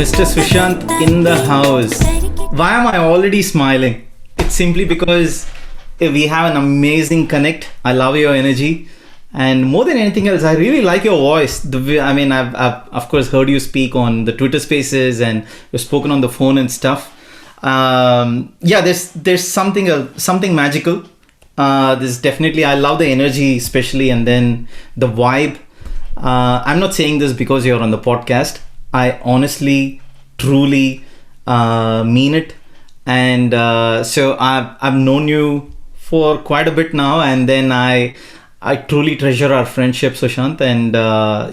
Mr. Sushant in the house. Why am I already smiling? It's simply because we have an amazing connect. I love your energy. And more than anything else, I really like your voice. I've of course heard you speak on the Twitter Spaces, and you've spoken on the phone and stuff. There's something magical. There's definitely, I love the energy, especially, and then the vibe. I'm not saying this because you're on the podcast. I honestly, truly mean it. And so I've known you for quite a bit now, and then I truly treasure our friendship, Sushant, and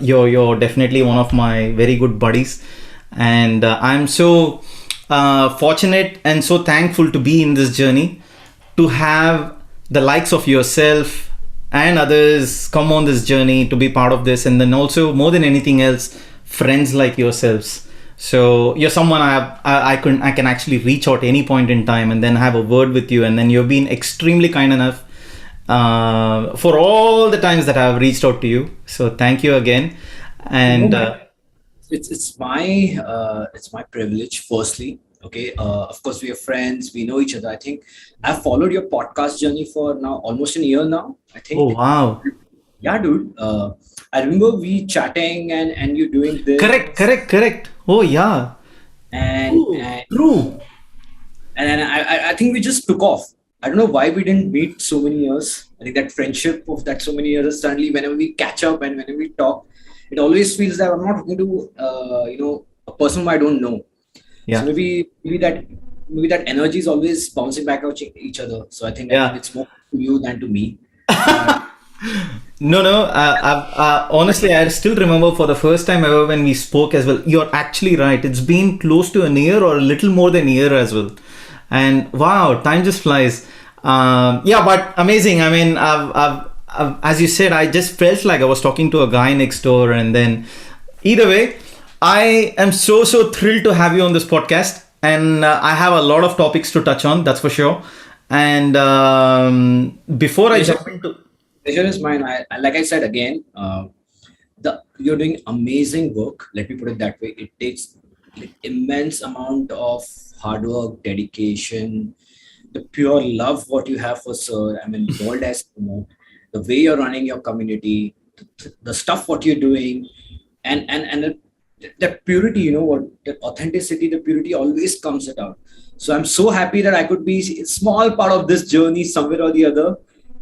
you're definitely one of my very good buddies. And I'm so fortunate and so thankful to be in this journey, to have the likes of yourself and others come on this journey to be part of this, and then also more than anything else, friends like yourselves. So you're someone I can actually reach out any point in time and then have a word with you, and then you've been extremely kind enough for all the times that I've reached out to you. So thank you again. And it's my privilege. Firstly, okay. Of course, we are friends. We know each other. I think I've followed your podcast journey for now almost a year now. I think. Oh wow. Yeah, dude. I remember we chatting and you doing this. Correct. Oh yeah. And True. and I think we just took off. I don't know why we didn't meet so many years. I think that friendship of that so many years, suddenly whenever we catch up and whenever we talk, it always feels that I'm not talking to a person who I don't know. Yeah. So maybe that energy is always bouncing back at each other. So I think it's more to you than to me. No. Honestly, I still remember for the first time ever when we spoke as well. You're actually right. It's been close to a year or a little more than a year as well. And wow, time just flies. But amazing. I mean, I've, as you said, I just felt like I was talking to a guy next door. And then either way, I am so thrilled to have you on this podcast. And I have a lot of topics to touch on, that's for sure. And before I jump into... Pleasure is mine. Like I said again, you're doing amazing work. Let me put it that way. It takes immense amount of hard work, dedication, the pure love what you have for Sir. I mean, world as you know, the way you're running your community, the stuff what you're doing, and that purity, that authenticity, the purity always comes it out. So I'm so happy that I could be a small part of this journey somewhere or the other.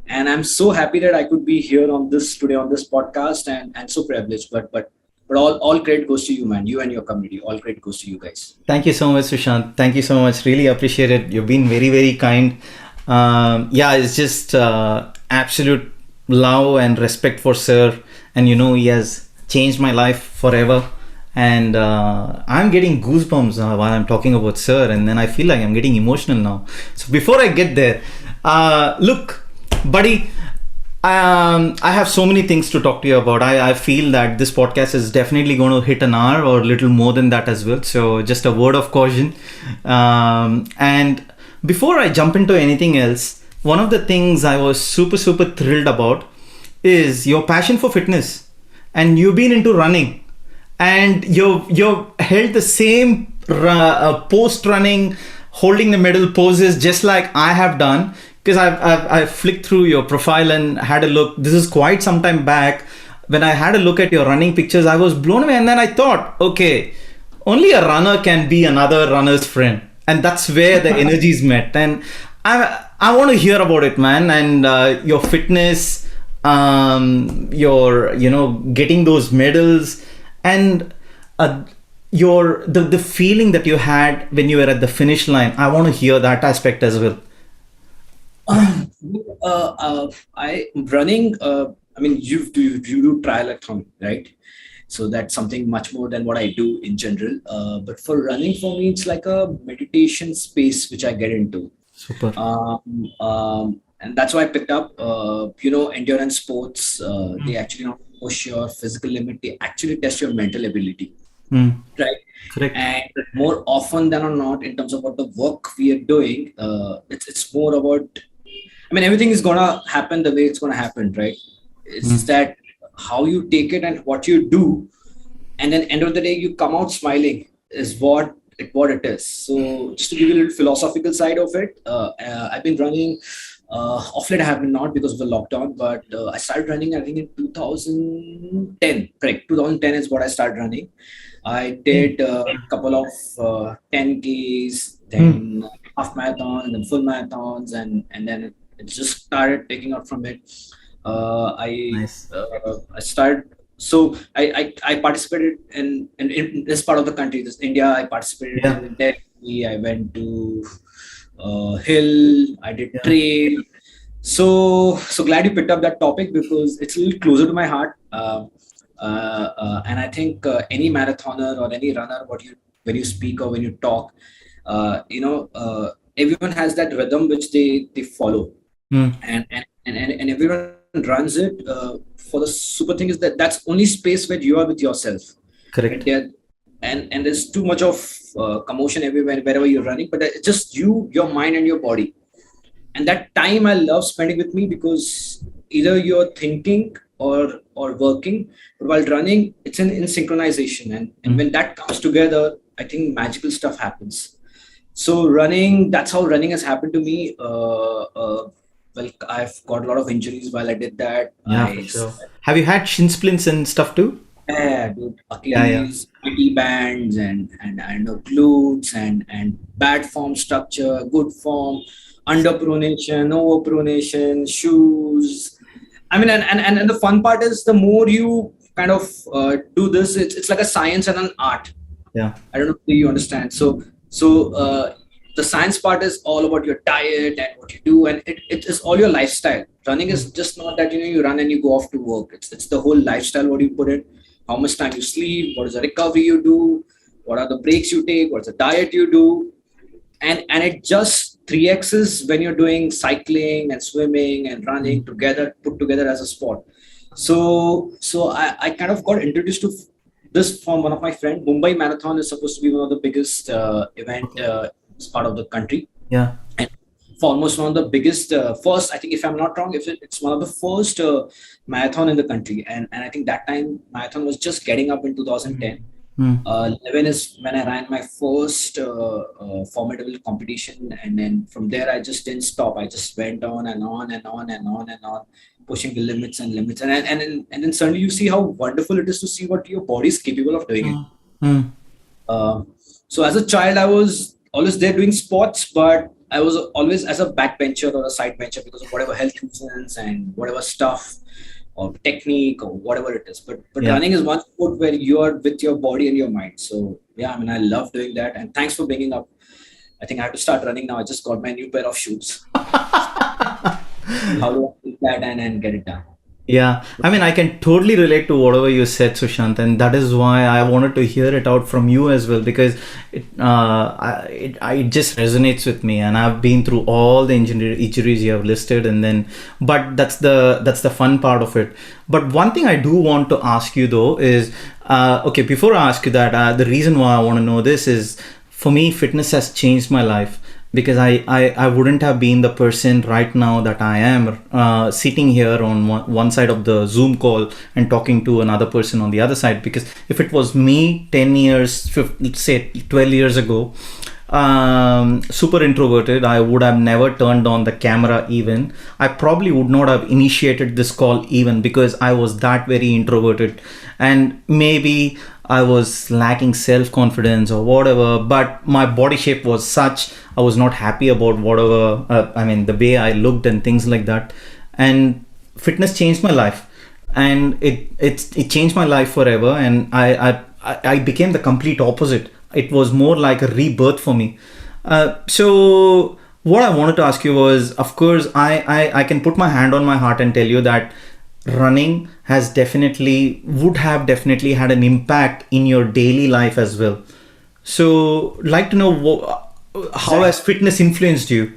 And I'm so happy that I could be here today on this podcast, and so privileged. But all credit goes to you, man. You and your community. All credit goes to you guys. Thank you so much, Sushant. Thank you so much. Really appreciate it. You've been very, very kind. It's just absolute love and respect for Sir. And he has changed my life forever. And I'm getting goosebumps while I'm talking about Sir. And then I feel like I'm getting emotional now. So before I get there, look, buddy, I have so many things to talk to you about. I feel that this podcast is definitely going to hit an hour or a little more than that as well. So just a word of caution. And before I jump into anything else, one of the things I was super thrilled about is your passion for fitness. And you've been into running. And you've held the same post running, holding the medal poses just like I have done. Because I've flicked through your profile and had a look. This is quite some time back. When I had a look at your running pictures, I was blown away. And then I thought, okay, only a runner can be another runner's friend. And that's where the energies met. And I want to hear about it, man. And your fitness, your getting those medals, and the feeling that you had when you were at the finish line. I want to hear that aspect as well. Running. I mean, you do triathlon, right? So that's something much more than what I do in general. But for running, for me, it's like a meditation space which I get into. Super. And that's why I picked up. Endurance sports. They actually not push your physical limit. They actually test your mental ability. Right. Correct. And more often than not, in terms of what the work we are doing, it's more about. I mean, everything is gonna happen the way it's gonna happen, right? It's that how you take it and what you do, and then end of the day you come out smiling. what it is. So just to give you a little philosophical side of it, I've been running. Off late I have been not because of the lockdown, but I started running I think in 2010. Correct, 2010 is what I started running. I did a couple of 10Ks, then half marathons, and then full marathons, and then it just started taking out from it. Nice. I started. So I participated in this part of the country, this India. I participated Yeah. in Delhi. I went to hill. I did Yeah. trail. So glad you picked up that topic because it's a little closer to my heart. And I think any marathoner or any runner, when you speak or when you talk, everyone has that rhythm which they follow, Hmm. and everyone runs it. For the super thing is that that's only space where you are with yourself. Right Correct. there, and there's too much of commotion everywhere wherever you're running, but it's just you, your mind, and your body. And that time I love spending with me because either you're thinking or working, but while running, it's in synchronization, and when that comes together, I think magical stuff happens. So running, that's how running has happened to me. Well, I've got a lot of injuries while I did that. Yeah, for sure. Have you had shin splints and stuff too? Yeah, dude, Yeah, yeah. Achilles, PT bands, and I know glutes, and bad form structure, good form, underpronation, overpronation, shoes. I mean, and the fun part is the more you kind of do this, it's like a science and an art. Yeah. I don't know if you understand. So the science part is all about your diet and what you do, and it is all your lifestyle. Running is just not that you run and you go off to work. It's the whole lifestyle what you put in, how much time you sleep, what is the recovery you do, what are the breaks you take, what's the diet you do, and it just 3x's when you're doing cycling and swimming and running together, put together as a sport. So I kind of got introduced to this from one of my friend. Mumbai Marathon is supposed to be one of the biggest event this part of the country, Yeah. and for almost one of the biggest first, I think if I'm not wrong, if it's one of the first marathon in the country, and I think that time marathon was just getting up in 2010. Hmm. 11 is when I ran my first formidable competition, and then from there I just didn't stop. I just went on and on and on and on and on, pushing the limits and limits, and then suddenly you see how wonderful it is to see what your body is capable of doing. It. Hmm. Uh, so as a child, I was always there doing sports, but I was always as a backbencher or a side bencher because of whatever health reasons and whatever stuff or technique or whatever it is. But Yeah. running is one sport where you are with your body and your mind. So yeah, I mean, I love doing that. And thanks for bringing up. I think I have to start running now. I just got my new pair of shoes. How do I take that and get it done? Yeah, I mean, I can totally relate to whatever you said, Sushant, and that is why I wanted to hear it out from you as well because it just resonates with me, and I've been through all the injuries you have listed, and then, but that's the fun part of it. But one thing I do want to ask you though is, okay, before I ask you that, the reason why I want to know this is, for me, fitness has changed my life because I wouldn't have been the person right now that I am sitting here on one side of the Zoom call and talking to another person on the other side. Because if it was me 10 years, say 12 years ago, super introverted, I would have never turned on the camera even. I probably would not have initiated this call even because I was that very introverted. And maybe I was lacking self-confidence or whatever, but my body shape was such, I was not happy about whatever, the way I looked and things like that. And fitness changed my life, and it changed my life forever. And I became the complete opposite. It was more like a rebirth for me. So what I wanted to ask you was, of course, I can put my hand on my heart and tell you that running would have definitely had an impact in your daily life as well. So like to know how has fitness influenced you?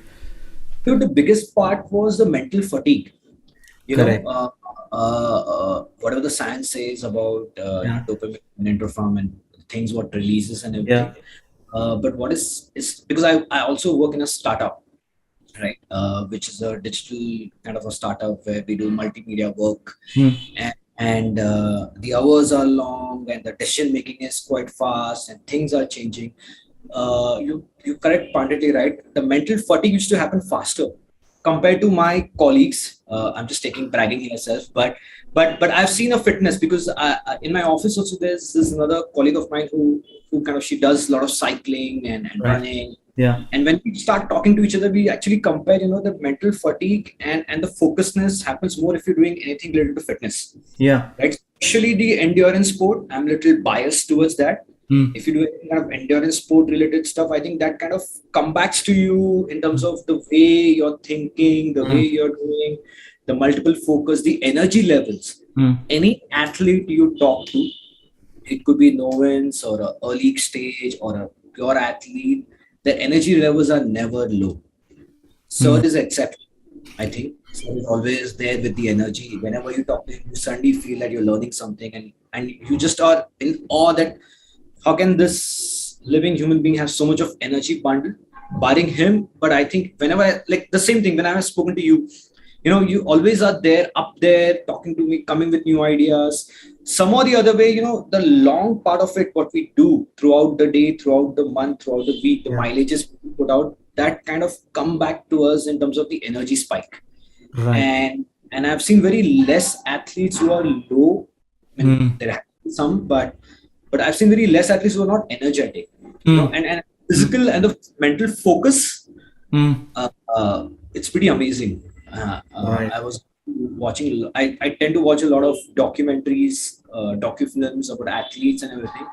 Dude, the biggest part was the mental fatigue. Correct. Whatever the science says about Yeah. dopamine and endorphin and things what releases and Yeah. everything. But what is because I also work in a startup, right? Which is a digital kind of a startup where we do multimedia work, Hmm. and and the hours are long, and the decision making is quite fast, and things are changing. You correct Panditly, right? The mental fatigue used to happen faster compared to my colleagues. I'm just taking bragging myself, but I've seen a fitness because in my office also there's another colleague of mine who kind of, she does a lot of cycling and Right. running. Yeah. And when we start talking to each other, we actually compare, the mental fatigue and the focusedness happens more if you're doing anything related to fitness, Yeah. right? Especially the endurance sport. I'm a little biased towards that. Mm. If you do any kind of endurance sport related stuff, I think that kind of comes back to you in terms of the way you're thinking, the way Mm. you're doing, the multiple focus, the energy levels. Mm. Any athlete you talk to, it could be novice or a early stage or a pure athlete, the energy levels are never low. So Mm. it is exception, I think. So is always there with the energy. Whenever you talk to him, you suddenly feel that you're learning something, and you just are in awe that how can this living human being have so much of energy bundle, barring him. But I think whenever like the same thing when I have spoken to you, you always are there up there talking to me, coming with new ideas. Some or the other way, the long part of it, what we do throughout the day, throughout the month, throughout the week, the Yeah. mileages we put out, that kind of come back to us in terms of the energy spike. Right. And I've seen very less athletes who are low. I mean, Mm. there have been some, but I've seen very less athletes who are not energetic. Mm. And physical and the mental focus, Mm. it's pretty amazing. Right. I was watching. I tend to watch a lot of documentaries, docufilms about athletes and everything.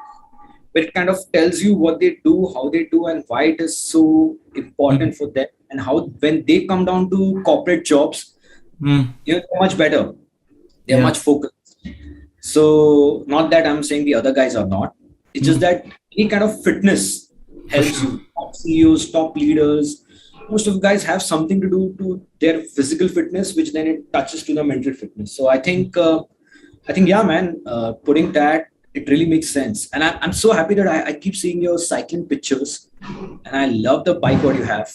But it kind of tells you what they do, how they do, and why it is so Mm. important for them, and how when they come down to corporate jobs, Mm. they're much better. They're Yeah. much focused. So not that I'm saying the other guys are not. It's just Mm. that any kind of fitness For helps sure. you. Top CEOs, top leaders, most of the guys have something to do to their physical fitness, which then it touches to the mental fitness. So I think, yeah, man, putting that, it really makes sense. And I'm so happy that I keep seeing your cycling pictures, and I love the bike what you have.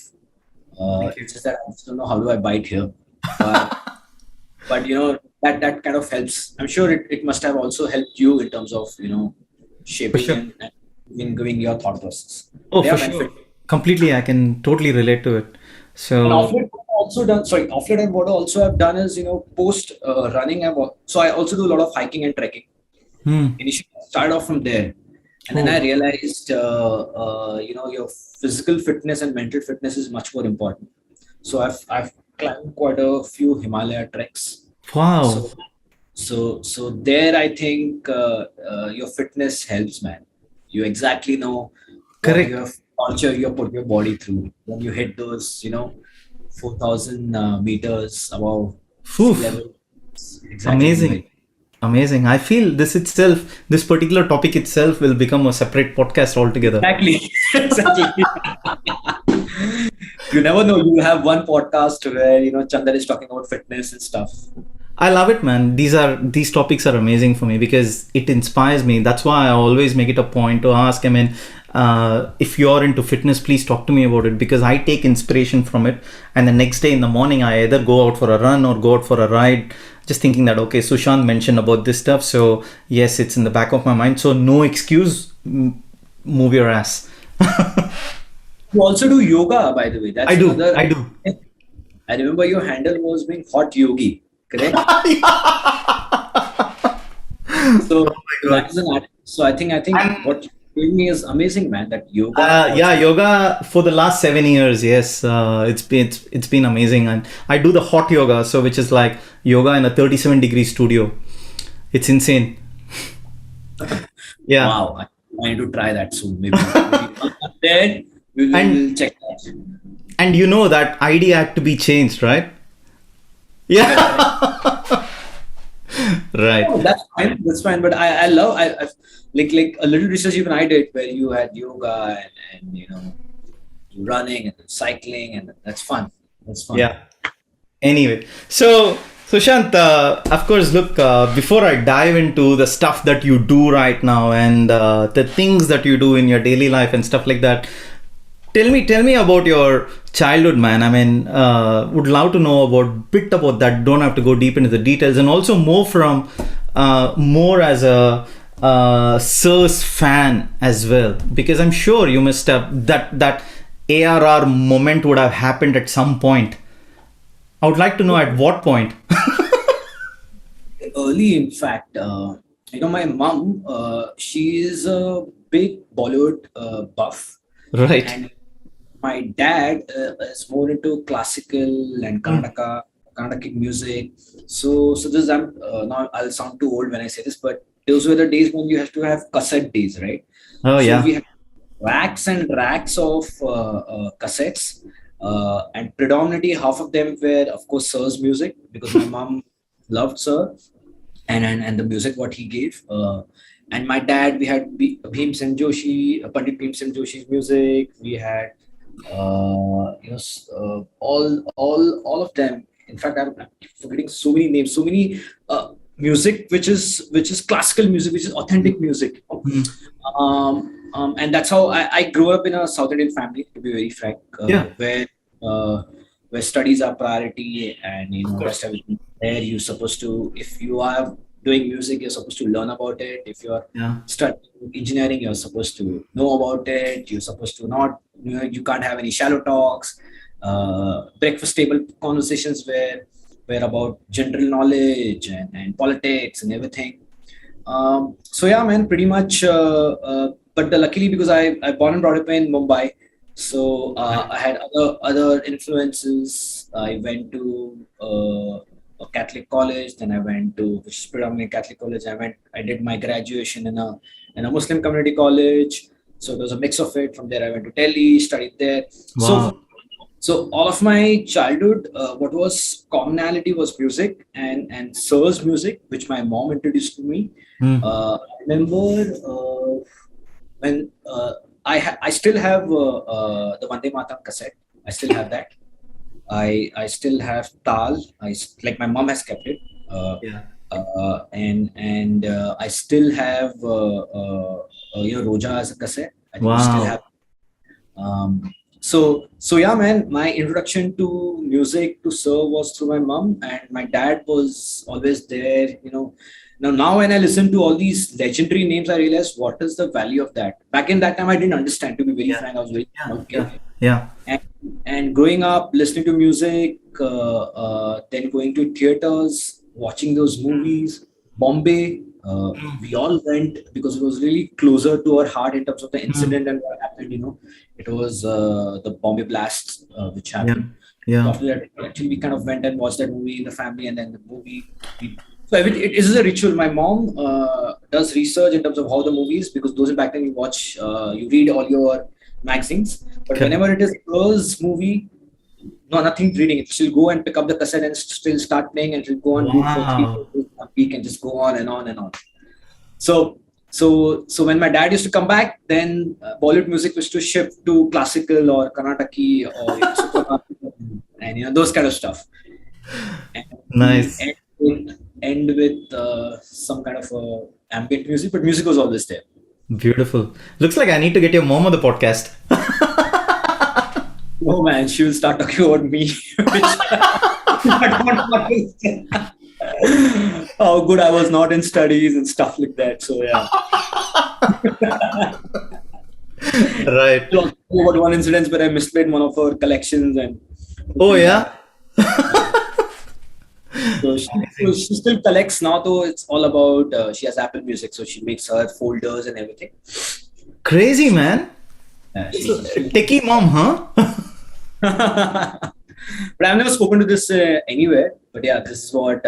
Thank you. It's just that I just don't know how do I bite here, but but that kind of helps. I'm sure it must have also helped you in terms of For shaping sure. and giving your thought process. Oh, Yeah, for man. sure. Completely. I can totally relate to it. And So, offline and what I also have done is post running. So I also do a lot of hiking and trekking. hmm. Initially, I started off from there, and then Oh, I realized your physical fitness and mental fitness is much more important. So I've climbed quite a few Himalaya treks. wow. So so there I think your fitness helps, man. You exactly know what you Correct. have torture you put your body through when you hit those 4,000 meters above sea Oof. level. It's exactly the Amazing. way. Amazing. I feel this particular topic itself will become a separate podcast altogether. Exactly. Exactly. You never know. You have one podcast where Chandan is talking about fitness and stuff. I love it, man. These topics are amazing for me because it inspires me. That's why I always make it a point to ask. I mean, if you're into fitness, please talk to me about it because I take inspiration from it. And the next day in the morning, I either go out for a run or go out for a ride, just thinking that okay, Sushant mentioned about this stuff, so yes, it's in the back of my mind. So no excuse, move your ass. You also do yoga, by the way. I That's do. another. I do. I remember your handle was being Hot Yogi, correct? Oh So my god. that is an art. So I think And what you're doing is amazing, man. That yoga yeah, also. yoga for the last 7 years. Yes, it's been amazing, and I do the hot yoga, so which is like yoga in a 37-degree studio. It's insane. Yeah, Wow, I need to try that soon. Maybe then and we'll check that. and that ID had to be changed, right? Correct, correct. Yeah, right. Oh, that's fine. That's fine. But I love I've like a little research even I did where you had yoga and running and cycling and that's fun. That's fun. Yeah. Anyway, so Sushant, of course, look, before I dive into the stuff that you do right now and the things that you do in your daily life and stuff like that, tell me about your childhood, man. I mean, would love to know about bit about that. Don't have to go deep into the details, and also more from more as a Sir's fan as well, because I'm sure you must have that ARR moment would have happened at some point. I would like to know at what point. Early, in fact, my mom, she is a big Bollywood buff, Right. and my dad is more into classical and Mm. Karnataka music. So this I'm now I'll sound too old when I say this, but those were the days when you have to have cassette days, right? Oh So yeah. we had racks and racks of cassettes, and predominantly half of them were, of course, Sir's music because my mom loved Sir and the music what he gave. And my dad, we had Bhim Sen Joshi, Pandit Bhim Sen Joshi's music. We had all of them. In fact, I'm forgetting so many names, so many music which is classical music, which is authentic music. Mm. And that's how I grew up in a South Indian family, to be very frank, Yeah, uh, where studies are priority, and of rest course. everything. There you're supposed to, if you are doing music, you're supposed to learn about it. If you're Yeah. studying engineering, you're supposed to know about it. You're supposed to not, you can't have any shallow talks. Breakfast table conversations were about general knowledge and politics and everything. So yeah, man, pretty much. But luckily, because I born and brought up in Mumbai, so I had other influences. I went to a Catholic college, then I went to, which is predominantly Catholic college. I did my graduation in a Muslim community college. So it was a mix of it. From there, I went to Delhi, studied there. Wow. So all of my childhood, what was commonality was music and Sir's music, which my mom introduced to me. Mm. I remember when I still have the Vande Mataram cassette. I still have that. I still have Tal. Like my mom has kept it. Yeah. And I still have Roja as a cassette. I think we still Wow. have. So yeah, man, my introduction to music to Sir was through my mom, and my dad was always there. Now when I listen to all these legendary names, I realize what is the value of that. Back in that time, I didn't understand. To be very Yeah. frank, I was very Yeah. small kid, Yeah. Yeah. and, and growing up listening to music, then going to theaters, watching those movies. Bombay, we all went because it was really closer to our heart in terms of the Mm. incident and what happened. It was the Bombay blast which Yeah. happened. So Yeah. after that, actually, we kind of went and watched that movie in the family, and then the movie. So it is a ritual. My mom does research in terms of how the movies, because those back then you watch, you read all your magazines. But Correct. whenever it is girls' movie, no, nothing reading it. She'll go and pick up the cassette and still start playing, and she'll go on loop for three, Wow. 4 days a week and just go on and on and on. So when my dad used to come back, then Bollywood music was to shift to classical or Karnataki or and those kind of stuff. And we Nice. end with some kind of ambient music, but music was always there. Beautiful. Looks like I need to get your mom on the podcast. Oh man, she will start talking about me, which I don't understand. How good I was not in studies and stuff like that. So yeah. Right. She'll also talk about one incident where I misplayed one of her collections and Oh yeah. so she still collects now, though it's all about she has Apple Music, so she makes her folders and everything. Crazy man. She Techie mom, huh? but I've never spoken to this anywhere. But yeah, this is how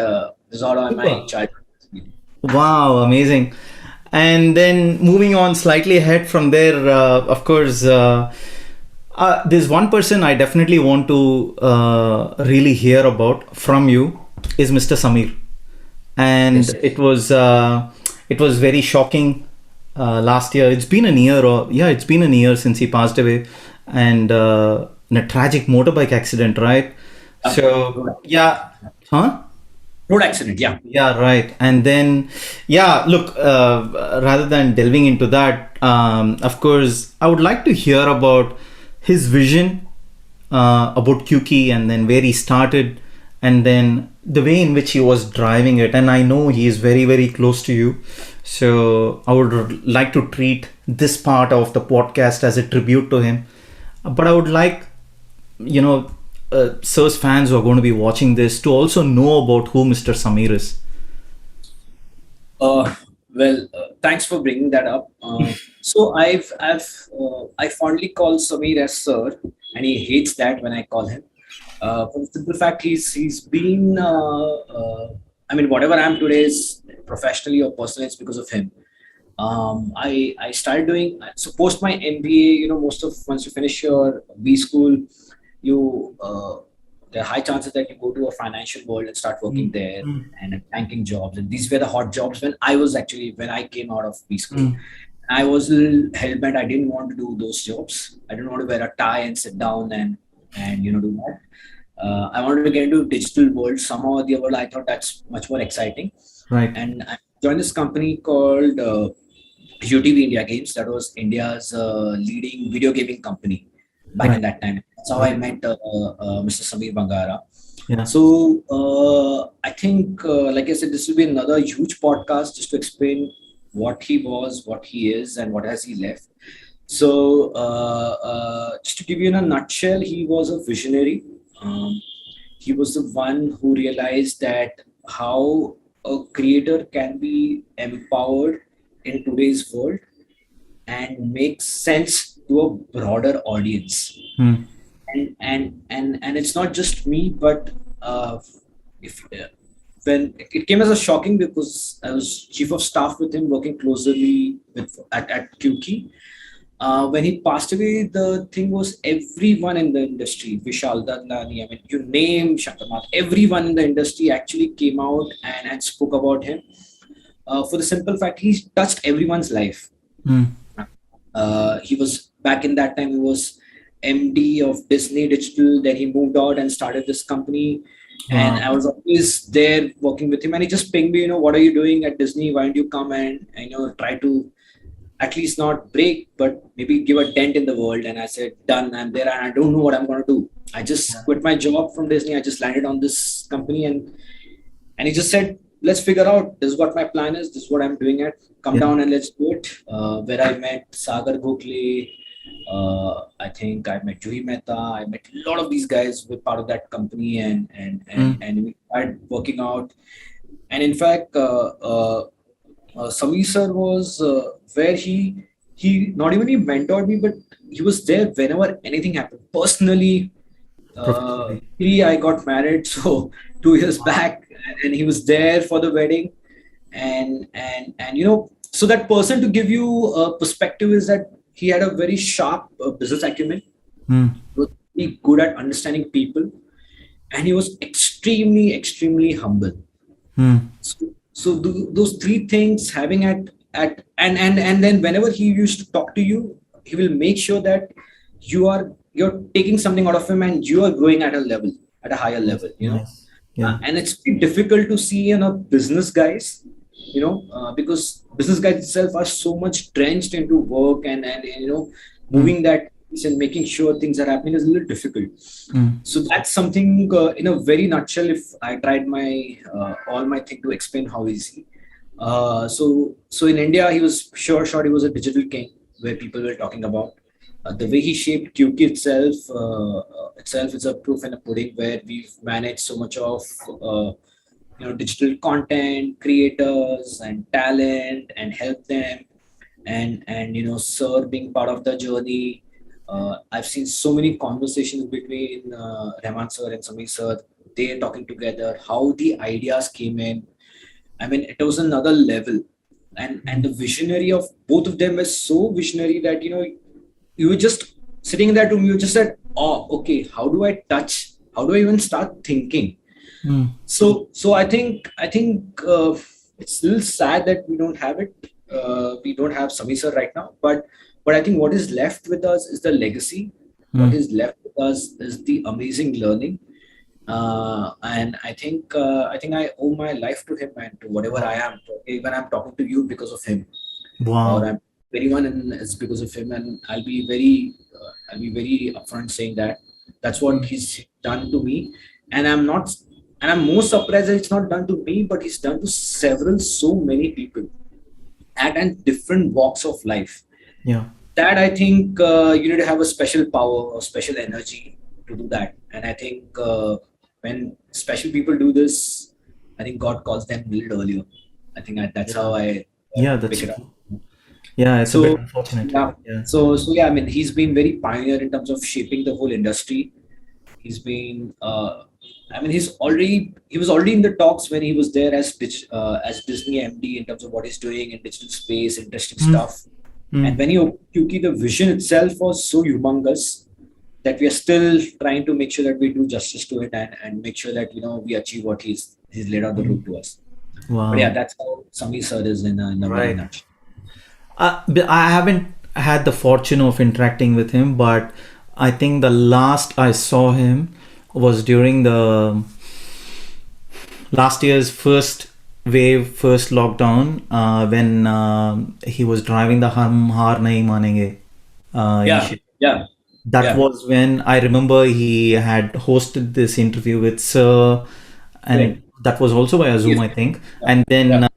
my Super. childhood. Wow, amazing. And then moving on slightly ahead from there, of course, there's one person I definitely want to really hear about from you is Mr. Samir. And Yes. it was very shocking last year. It's been an year, or yeah, it's been an year since he passed away, and in a tragic motorbike accident, right? So yeah, huh? Road accident, yeah. Yeah, right. And then, yeah, look, rather than delving into that, of course, I would like to hear about his vision about Qyuki, and then where he started, and then the way in which he was driving it, and I know he is very, very close to you. So I would like to treat this part of the podcast as a tribute to him. But I would like, you know, Sir's fans who are going to be watching this to also know about who Mr. Samir is. Uh, Thanks for bringing that up. I fondly call Samir as Sir, and he hates that when I call him. For the simple fact, he's been. I mean, whatever I am today is professionally or personally, it's because of him. I started doing so post my MBA. You know, most of once you finish your B school, you there are high chances that you go to a financial world and start working there Mm, and banking jobs. And these were the hot jobs when I came out of B school. mm, I was a little hell bent. I didn't want to do those jobs. I didn't want to wear a tie and sit down and do that. I wanted to get into digital world somehow or the other. I thought that's much more exciting, right. and I joined this company called UTV India Games. That was India's leading video gaming company back in Right. that time. That's how I met Mr. Samir Bangara. Yeah. So I think, like I said, this will be another huge podcast just to explain what he was, what he is, and what has he left. So just to give you in a nutshell, he was a visionary. Um, he was the one who realized that how a creator can be empowered in today's world and make sense to a broader audience. Mm, And it's not just me, but if when it came as a shocking because I was chief of staff with him, working closely with at Qyuki. When he passed away, the thing was everyone in the industry, Vishal Dadlani, I mean, you name Shakamat, everyone in the industry actually came out and spoke about him. For the simple fact, he touched everyone's life. mm. He was back in that time, he was MD of Disney Digital. Then he moved out and started this company. And Wow. I was always there working with him. And he just pinged me, what are you doing at Disney? Why don't you come and try to at least not break, but maybe give a dent in the world. And I said, done, I'm there and I don't know what I'm going to do. I just quit my job from Disney. I just landed on this company and he just said, let's figure out this is what my plan is. This is what I'm doing it. Come Yeah. down and let's do it. Where I met Sagar Gokhale. I think I met Juhi Mehta. I met a lot of these guys who were part of that company Mm, and we started working out. And in fact, Sameer sir was where he not even he mentored me, but he was there whenever anything happened. Personally, professionally. I got married, so 2 years back, and he was there for the wedding, and so that person to give you a perspective is that he had a very sharp business acumen. Mm, He was really good at understanding people, and he was extremely humble. mm, So those three things having at and then whenever he used to talk to you, he will make sure that you're taking something out of him and you are growing at a level, at a higher nice, level. nice. Yeah. And it's pretty difficult to see business guys, because business guys itself are so much drenched into work and Mm, moving that piece and making sure things are happening is a little difficult. mm, So that's something in a very nutshell. If I tried my all my thing to explain how is he. So in India, he was sure he was a digital king where people were talking about the way he shaped Qyuki itself is a proof and a pudding where we've managed so much of digital content creators and talent and help them and sir being part of the journey. I've seen so many conversations between Rahman sir and Samir sir. They're talking together, how the ideas came in. I mean, it was another level. And mm, the visionary of both of them is so visionary that you were just sitting in that room, you just said, oh, okay, how do I touch? How do I even start thinking? mm. So I think it's a little sad that we don't have it. We don't have Sami sir right now, but I think what is left with us is the legacy. What Mm. is left with us is the amazing learning, and I think I owe my life to him and to whatever I Wow. am. Even I'm talking to you because of him, or Wow. I'm anyone, and it's because of him. And I'll be very upfront saying that that's what Mm, he's done to me, and I'm not. And I'm most surprised that it's not done to me, but he's done to so many people at different walks of life. Yeah. That I think you need to have a special power or special energy to do that. And I think when special people do this, I think God calls them a little earlier. I think that's how I Yeah, that's pick it up. true. Yeah, it's a bit So unfortunate. yeah, Yeah. so yeah, I mean, he's been very pioneer in terms of shaping the whole industry. He's been, I mean, he was already in the talks when he was there as Disney MD in terms of what he's doing in digital space, interesting Mm. stuff. And Mm. when he opened Qyuki, the vision itself was so humongous that we are still trying to make sure that we do justice to it and make sure that we achieve what he's laid out the route to us. But yeah, Wow. that's how Samir sir is in a very Right. nutshell. But I haven't had the fortune of interacting with him, but I think the last I saw him was during the last year's first wave, first lockdown, when he was driving the Hum Har Nahi Manenge Yeah, initiative. yeah, That yeah. was when I remember he had hosted this interview with Sir, Correct. and that was also via Zoom, Yes. I think. Yeah, And yeah, then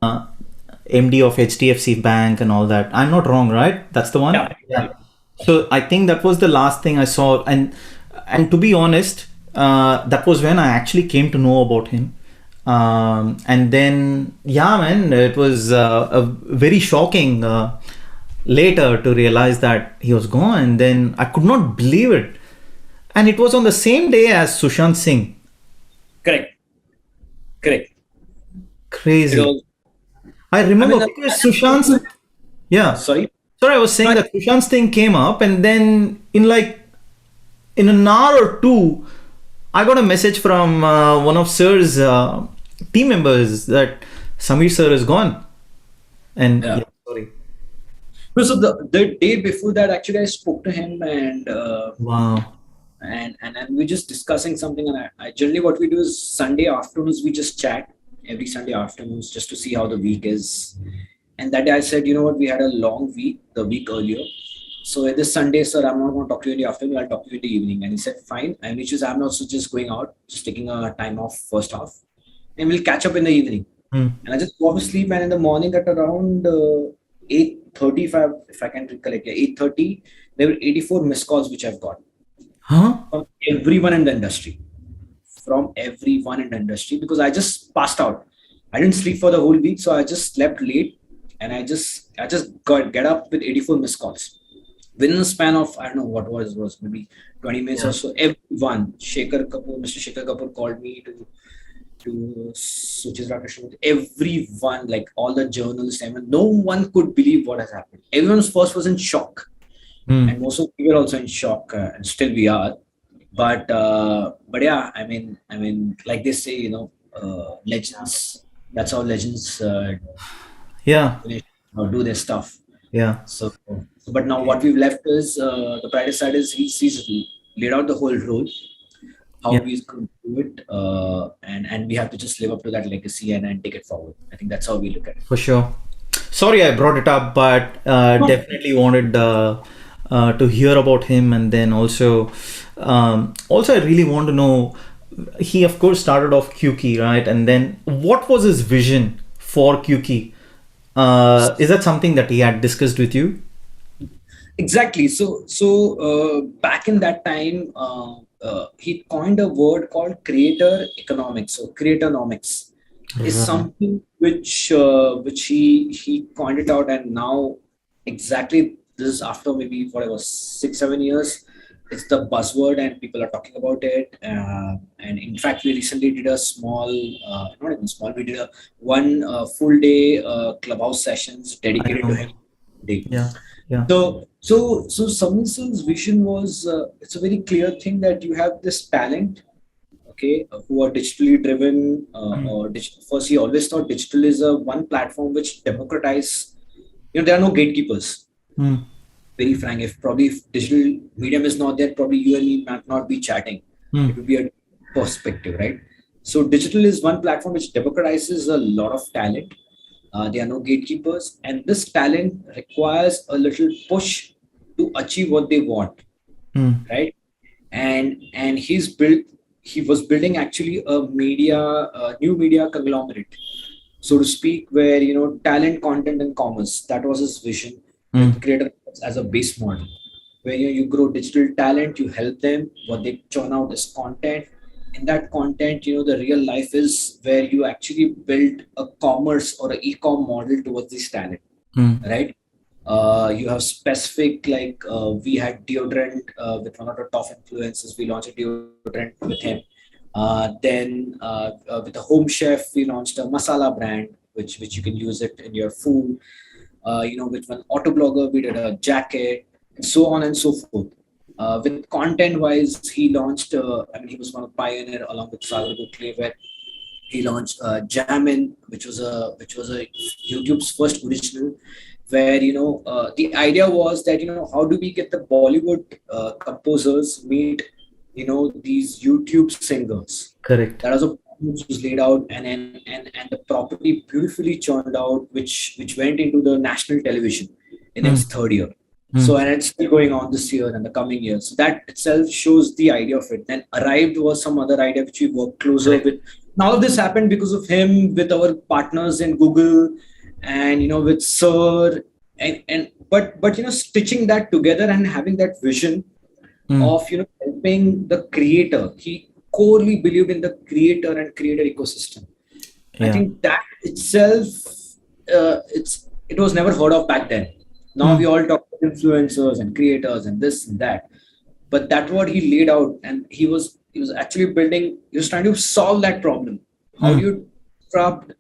MD of HDFC Bank and all that. I'm not wrong, right? That's the one? yeah. Yeah. So I think that was the last thing I saw. And to be honest, that was when I actually came to know about him. And then, yeah, man, it was a very shocking later to realize that he was gone. And then I could not believe it. And it was on the same day as Sushant Singh. Correct. Correct. It Crazy. was. I I mean, remember because Sushant's, yeah. sorry. Sorry, I was No, saying that Sushant's thing came up, and then in an hour or two, I got a message from one of Sir's team members that Samir Sir is gone. And yeah. yeah, sorry. No, so the day before that, actually, I spoke to him Wow. and we're just discussing something. And I generally what we do is Sunday afternoons we just chat every Sunday afternoons just to see how the week is. And that day I said, you know what, we had a long week the week earlier. So this Sunday, sir, I'm not going to talk to you in the afternoon. I'll talk to you in the evening. And he said, fine. And which is I'm also just going out, just taking a time off first half, and we'll catch up in the evening. Hmm. And I just go to sleep. And in the morning at around 8:30, if I can recollect, yeah, 8:30, there were 84 missed calls which I've got Huh? from everyone in the industry. From everyone in the industry because I just passed out. I didn't sleep for the whole week, so I just slept late, and I just got get up with 84 missed calls within a span of I don't know what was maybe 20 minutes or Yeah. so. Everyone, Mr. Shekhar Kapoor called me to Suchitra Krishna. Everyone, like all the journalists, I mean, no one could believe what has happened. Everyone's first was in shock, Hmm. and most of we were also in shock, and still we are. But yeah, I mean, like they say, legends. That's how legends Yeah. do their stuff. Yeah. But now what we've left is the brighter side is he's laid out the whole role, how Yeah. he's going to do it, and we have to just live up to that legacy and take it forward. I think that's how we look at it. For sure. Sorry I brought it up, but No. definitely wanted to hear about him, and then also I really want to know. He of course started off Qyuki, right? And then what was his vision for Qyuki? Is that something that he had discussed with you? Exactly. So back in that time, he coined a word called creator economics. So creatonomics is Right. something which he coined it out, and now exactly this is after maybe whatever 6 7 years. It's the buzzword, and people are talking about it. And in fact, we recently did a small, not even small, we did a one full day clubhouse sessions I dedicated to remember. him. Day. Yeah. Yeah. So Samisul's vision was it's a very clear thing that you have this talent, okay, who are digitally driven, Mm. or digital. First, he always thought digital is a one platform which democratize. There are no gatekeepers. Mm. Very frank, if digital medium is not there, probably you and me might not be chatting. It Mm. would be a perspective, right? So digital is one platform which democratizes a lot of talent. There are no gatekeepers, and this talent requires a little push to achieve what they want, Mm. right? And he's built he was building actually a new media conglomerate, so to speak, where talent, content, and commerce. That was his vision, with Mm. creator as a base model, where you grow digital talent, you help them. What they churn out is content. In that content, the real life is where you actually build a commerce or an e-com model towards this talent, Mm. right? You have specific, like we had deodorant with one of the top influencers. We launched a deodorant with him. Then with the Home Chef, we launched a masala brand, which you can use it in your food. With one auto blogger, we did a jacket, and so on and so forth. With content wise, he launched. He was one of pioneer along with Sagar Gokhale, where he launched Jamin, which was a YouTube's first original, where the idea was that how do we get the Bollywood composers meet these YouTube singers. Correct. That was a problem which was laid out, and the property beautifully churned out, which went into the national television in its Mm. third year. So, Mm. and it's still going on this year and the coming years. So that itself shows the idea of it. Then arrived was some other idea which we worked closer Correct. with. And all of this happened because of him, with our partners in Google, and with Sir, but stitching that together and having that vision Mm. of helping the creator. He corely believed in the creator and creator ecosystem. I Yeah. think that itself, it was never heard of back then. Now we Mm. all talk about influencers and creators and this and that, but that's what he laid out, and he was actually building. He was trying to solve that problem. How do Mm. you disrupt,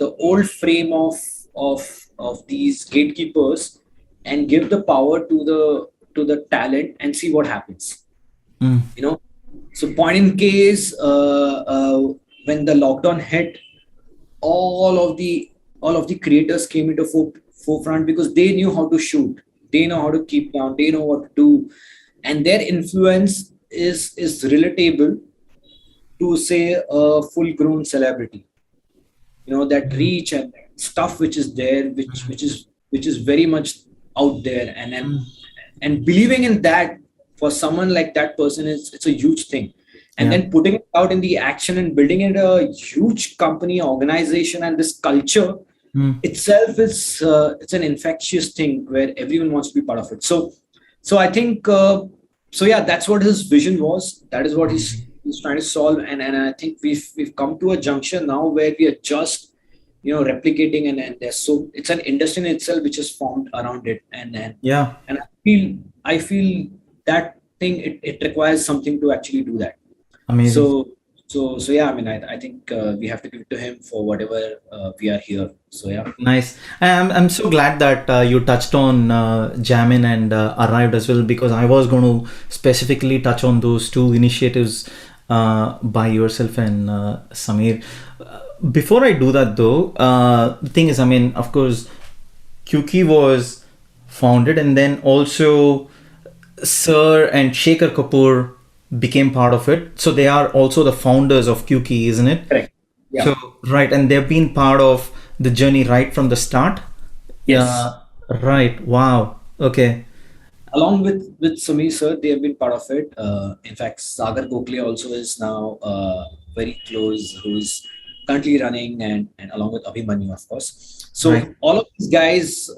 the old frame of these gatekeepers, and give the power to the talent and see what happens. Mm. You know, so point in case, when the lockdown hit, all of the creators came into forefront because they knew how to shoot, they know how to keep down, they know what to do, and their influence is relatable to, say, a full grown celebrity. That Mm. reach and stuff which is there, which is very much out there, Mm. and believing in that, for someone like that person, it's a huge thing. And Yeah. then putting it out in the action and building it a huge company organization, and this culture Mm. itself is, it's an infectious thing where everyone wants to be part of it. So I think, so yeah, that's what his vision was. That is what he's trying to solve, and I think we've come to a junction now where we are just replicating, and there's, so it's an industry in itself which is formed around it, Yeah. and I feel that thing, it requires something to actually do that. Amazing. So yeah, I think we have to give it to him for whatever we are here. So yeah. Nice. I'm so glad that you touched on Jamin and Arrived as well, because I was going to specifically touch on those two initiatives by yourself and Samir. Before I do that though, the thing is, of course, Qyuki was founded, and then also Sir and Shekhar Kapoor became part of it. So they are also the founders of Qyuki, isn't it? Correct. Yeah. So, right, and they've been part of the journey right from the start. Yes. Right. Wow. Okay. Along with Samir sir, they have been part of it. In fact, Sagar Gokhale also is now very close, who's currently running, and along with Abhimanyu, of course. So Right. all of these guys,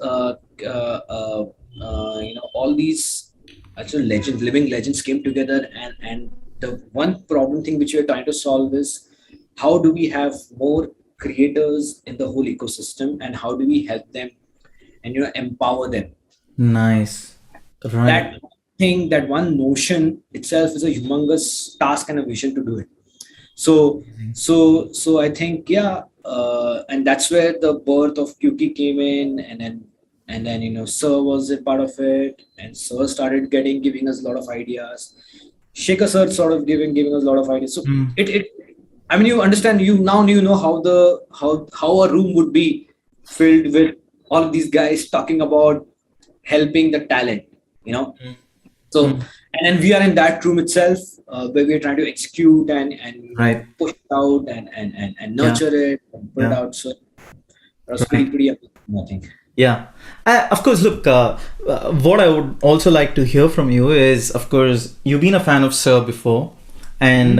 all these actual legends, living legends, came together, and the one problem thing which we are trying to solve is, how do we have more creators in the whole ecosystem, and how do we help them and empower them. Nice. Right. That thing, that one notion itself is a humongous task and a vision to do it. So I think, yeah, and that's where the birth of Qyuki came in, and then Sir was a part of it, and Sir started giving us a lot of ideas. Shekhar sir sort of giving us a lot of ideas. So Mm. it you understand, you know how a room would be filled with all of these guys talking about helping the talent, Mm. so, Mm. and then we are in that room itself, where we are trying to execute and Right. push it out, and Yeah. nurture it and put it Yeah. out. So that was Right. pretty amazing, I think. Yeah. Of course, look, what I would also like to hear from you is, of course, you've been a fan of Sir before, and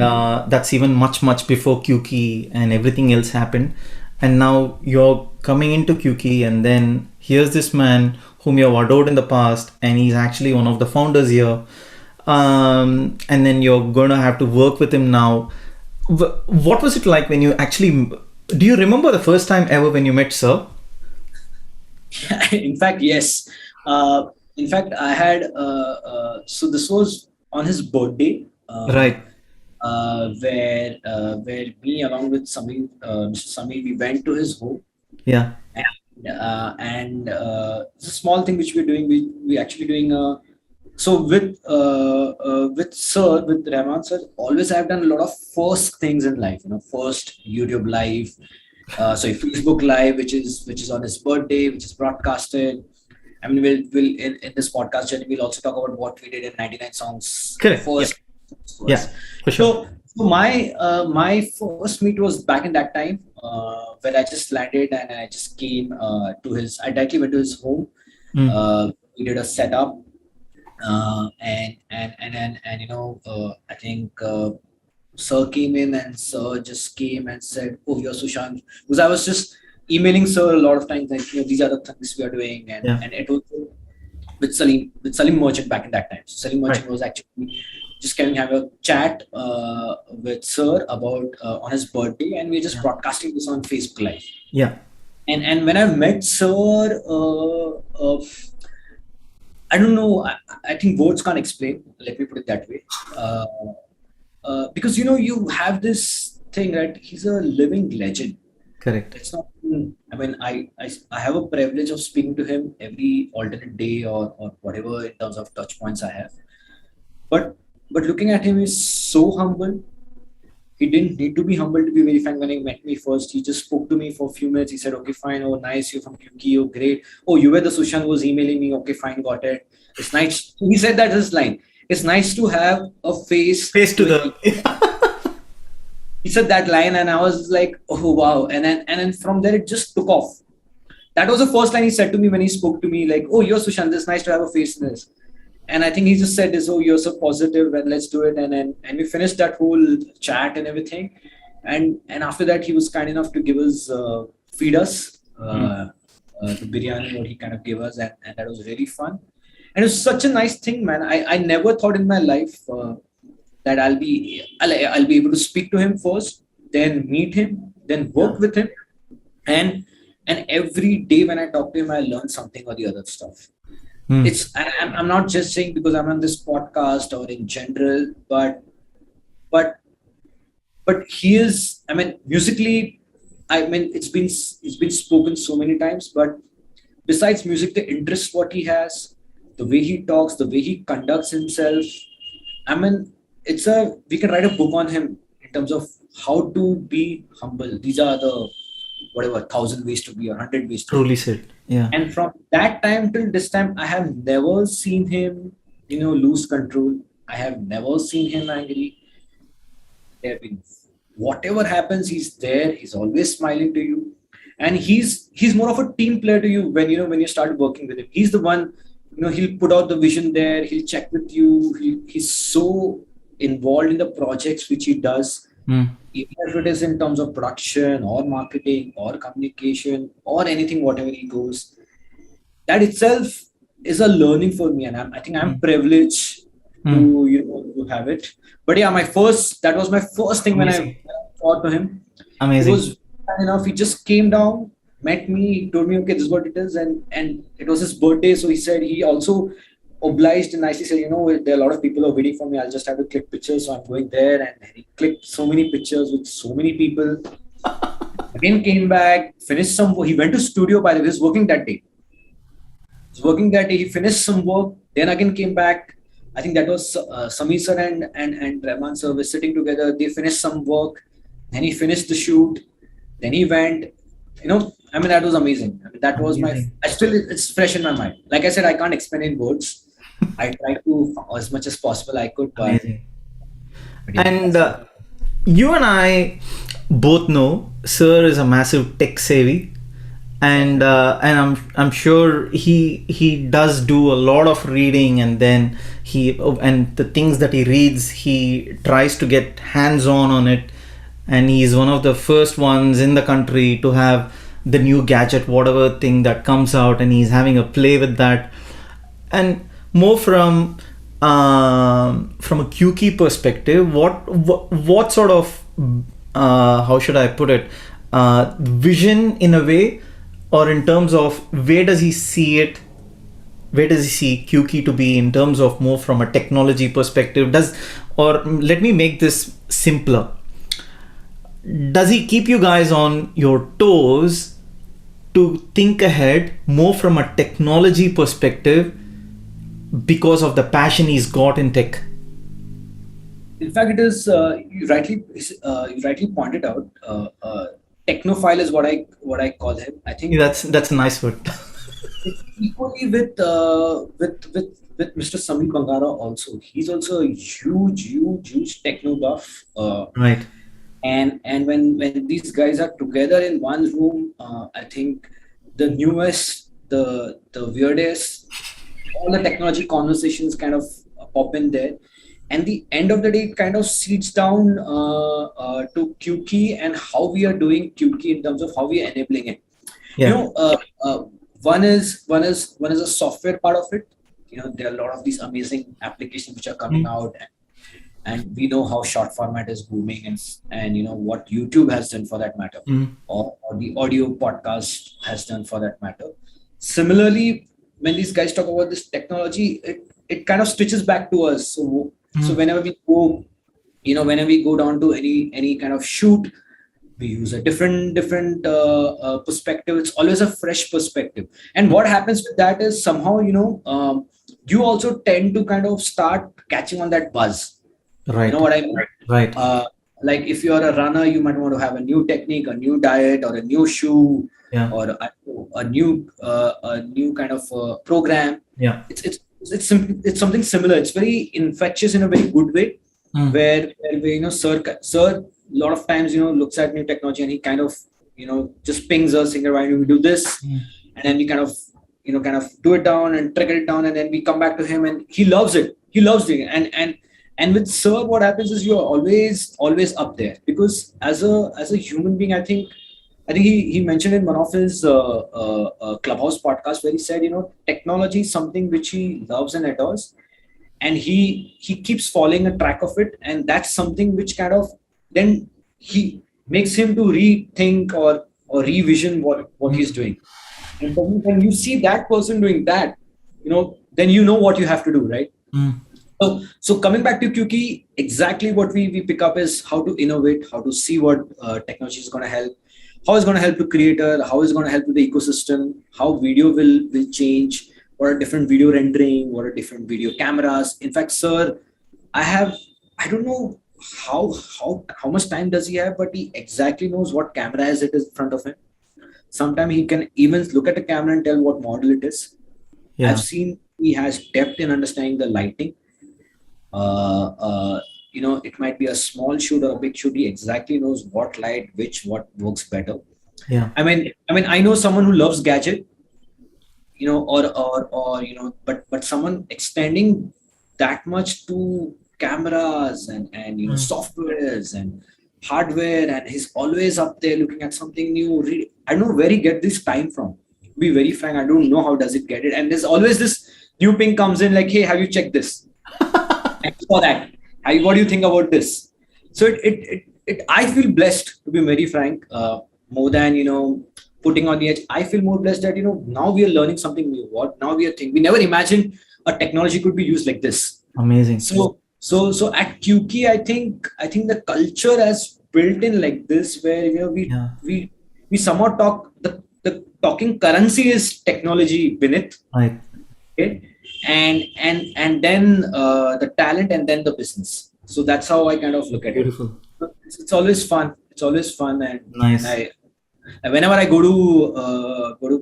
that's even much before Qyuki and everything else happened. And now you're coming into Qyuki, and then here's this man whom you have adored in the past, and he's actually one of the founders here. And then you're gonna have to work with him now. What was it like when you actually? Do you remember the first time ever when you met Sir? In fact, yes. In fact, I had so this was on his birthday, Right. where me along with Mr. Samir, we went to his home, Yeah. and it's a small thing which we're doing. We actually doing so with Sir, with Rahman Sir. Always I've done a lot of first things in life. First YouTube live, so Facebook live, which is on his birthday, which is broadcasted. I mean, we'll in this podcast journey, we'll also talk about what we did in 99 songs Correct. first. Yeah. For sure. So my first meet was back in that time, where I just landed and I just came to his. I directly went to his home. We did a setup, and I think Sir came in, and Sir just came and said, "Oh, you're Sushant," because I was just emailing Sir a lot of times, like, these are the things we are doing, and it was with Salim Merchant back in that time. So Salim Merchant was actually just can have a chat with Sir about on his birthday, and we're just broadcasting this on Facebook Live. Yeah. And when I met Sir, I don't know. I think words can't explain. Let me put it that way. Because you have this thing, right? He's a living legend. Correct. It's not. I mean, I have a privilege of speaking to him every alternate day or whatever in terms of touch points I have. But looking at him, he's so humble. He didn't need to be humble to be very frank. When he met me first, he just spoke to me for a few minutes. He said, "Okay, fine. Oh, nice. You're from Qyuki. Oh, great. Oh, you were the Sushant who was emailing me. Okay, fine. Got it. It's nice." He said that his line. It's nice to have a face. Face to the. He said that line, and I was like, "Oh, wow." And then from there, it just took off. That was the first line he said to me when he spoke to me, like, "Oh, you're Sushant. It's nice to have a face in this." And I think he just said this, "Oh, you're so positive, and let's do it." And we finished that whole chat and everything. And after that, he was kind enough to give us, feed us the biryani, what he kind of gave us, and that was really fun. And it was such a nice thing, man. I never thought in my life that I'll be able to speak to him first, then meet him, then work with him, and every day when I talk to him, I learn something or the other stuff. I'm not just saying because I'm on this podcast or in general, but he is. I mean, musically, I mean, it's been spoken so many times, but besides music, the interest what he has, the way he talks, the way he conducts himself. I mean, we can write a book on him in terms of how to be humble. These are the 1,000 ways to be or 100 ways to be. Truly said. Yeah. And from that time till this time, I have never seen him, lose control. I have never seen him angry. There have been whatever happens, he's there. He's always smiling to you, and he's more of a team player to you when you start working with him. He's the one. He'll put out the vision there. He'll check with you. He's so involved in the projects which he does. Even if it is in terms of production or marketing or communication or anything, whatever he goes, that itself is a learning for me, and I think I'm privileged to have it. But yeah, that was my first thing. Amazing. When I talked to him. Amazing. It was enough. He just came down, met me, he told me, "Okay, this is what it is," and it was his birthday, so he said he also obliged and nicely said, "There are a lot of people who are waiting for me. I'll just have to click pictures, so I'm going there." And he clicked so many pictures with so many people. Again, came back, finished some work. He went to studio, by the way. He was working that day. He finished some work, then again came back. I think that was Samir sir and Rahman sir were sitting together. They finished some work. Then he finished the shoot. Then he went. I mean, that was amazing. I mean, that was it's fresh in my mind. Like I said, I can't explain in words. I tried to, as much as possible I could. But Amazing. And you and I both know Sir is a massive tech savvy. and I'm sure he does do a lot of reading, and then and the things that he reads, he tries to get hands on it, and he's one of the first ones in the country to have the new gadget, whatever thing that comes out, and he's having a play with that. And more from a Qyuki perspective, what sort of how should I put it, vision in a way, or in terms of where does he see it? Where does he see Qyuki to be in terms of more from a technology perspective? Or let me make this simpler. Does he keep you guys on your toes to think ahead more from a technology perspective because of the passion he's got in tech? In fact, it is you rightly pointed out. Technophile is what I call him. I think That's a nice word. it's equally with Mr. Samir Bangara also. He's also a huge techno buff. Right. And when these guys are together in one room, I think the newest, the weirdest, all the technology conversations kind of pop in there. And the end of the day, it kind of seeds down to Qyuki and how we are doing Qyuki in terms of how we are enabling it. Yeah. You know, one is a software part of it. You know, there are a lot of these amazing applications which are coming out, and we know how short format is booming, and you know what YouTube has done for that matter, or the audio podcast has done for that matter. Similarly, when these guys talk about this technology, it kind of stitches back to us. So whenever we go, you know, whenever we go down to any kind of shoot, we use a different perspective. It's always a fresh perspective. And what happens with that is somehow, you know, you also tend to kind of start catching on that buzz. Right. You know what I mean? Right. Like if you're a runner, you might want to have a new technique, a new diet, or a new shoe, or a new kind of program. Yeah. It's something similar. It's very infectious in a very good way, where you know, sir a lot of times, you know, looks at new technology and he kind of, you know, just pings us saying, why don't we do this, and then we kind of, you know, kind of do it down and trigger it down, and then we come back to him and he loves it. He loves doing it. And with Sir, what happens is you're always up there, because as a human being, I think he mentioned in one of his Clubhouse podcast where he said, you know, technology is something which he loves and adores, and he keeps following a track of it, and that's something which kind of then he makes him to rethink or revision what he's doing. And when you see that person doing that, you know, then you know what you have to do, right? So coming back to Qyuki, exactly what we pick up is how to innovate, how to see what technology is going to help, how it's going to help the creator, how it's going to help with the ecosystem, how video will change, what are different video rendering, what are different video cameras. In fact, Sir, I don't know how much time does he have, but he exactly knows what camera is it is in front of him. Sometimes he can even look at the camera and tell what model it is. Yeah. I've seen he has depth in understanding the lighting. You know, it might be a small shoot or a big shoot. He exactly knows what light, what works better. Yeah. I mean, I know someone who loves gadget, you know, or you know, but someone extending that much to cameras and you know, softwares and hardware, and he's always up there looking at something new. I don't know where he get this time from. To be very frank, I don't know how does it get it. And there's always this new ping comes in like, hey, have you checked this? For that, what do you think about this? So I feel blessed, to be very frank, more than, you know, putting on the edge. I feel more blessed that, you know, now we are learning something new. Now we are thinking, we never imagined a technology could be used like this. Amazing. So at Qyuki, I think the culture has built in like this, where, you know, we somehow talk, the talking currency is technology beneath. Right. Okay. And then the talent, and then the business. So that's how I kind of look at Beautiful. it. It's always fun. And nice. And whenever I go to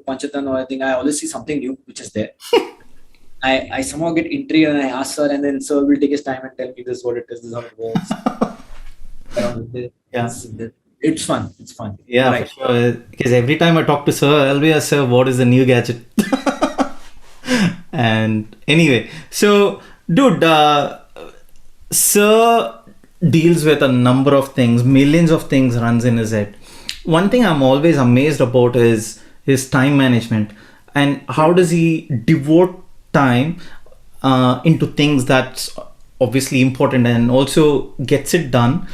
Panchatan or anything, I always see something new which is there. I somehow get intrigued and I ask Sir, and then Sir will take his time and tell me this is what it is, this is how it works. Yeah. It's fun. It's fun. Yeah, for Right. sure. Because every time I talk to Sir, I'll be a Sir, what is the new gadget? And anyway, so dude, Sir deals with a number of things, millions of things runs in his head. One thing I'm always amazed about is his time management and how does he devote time into things that's obviously important and also gets it done.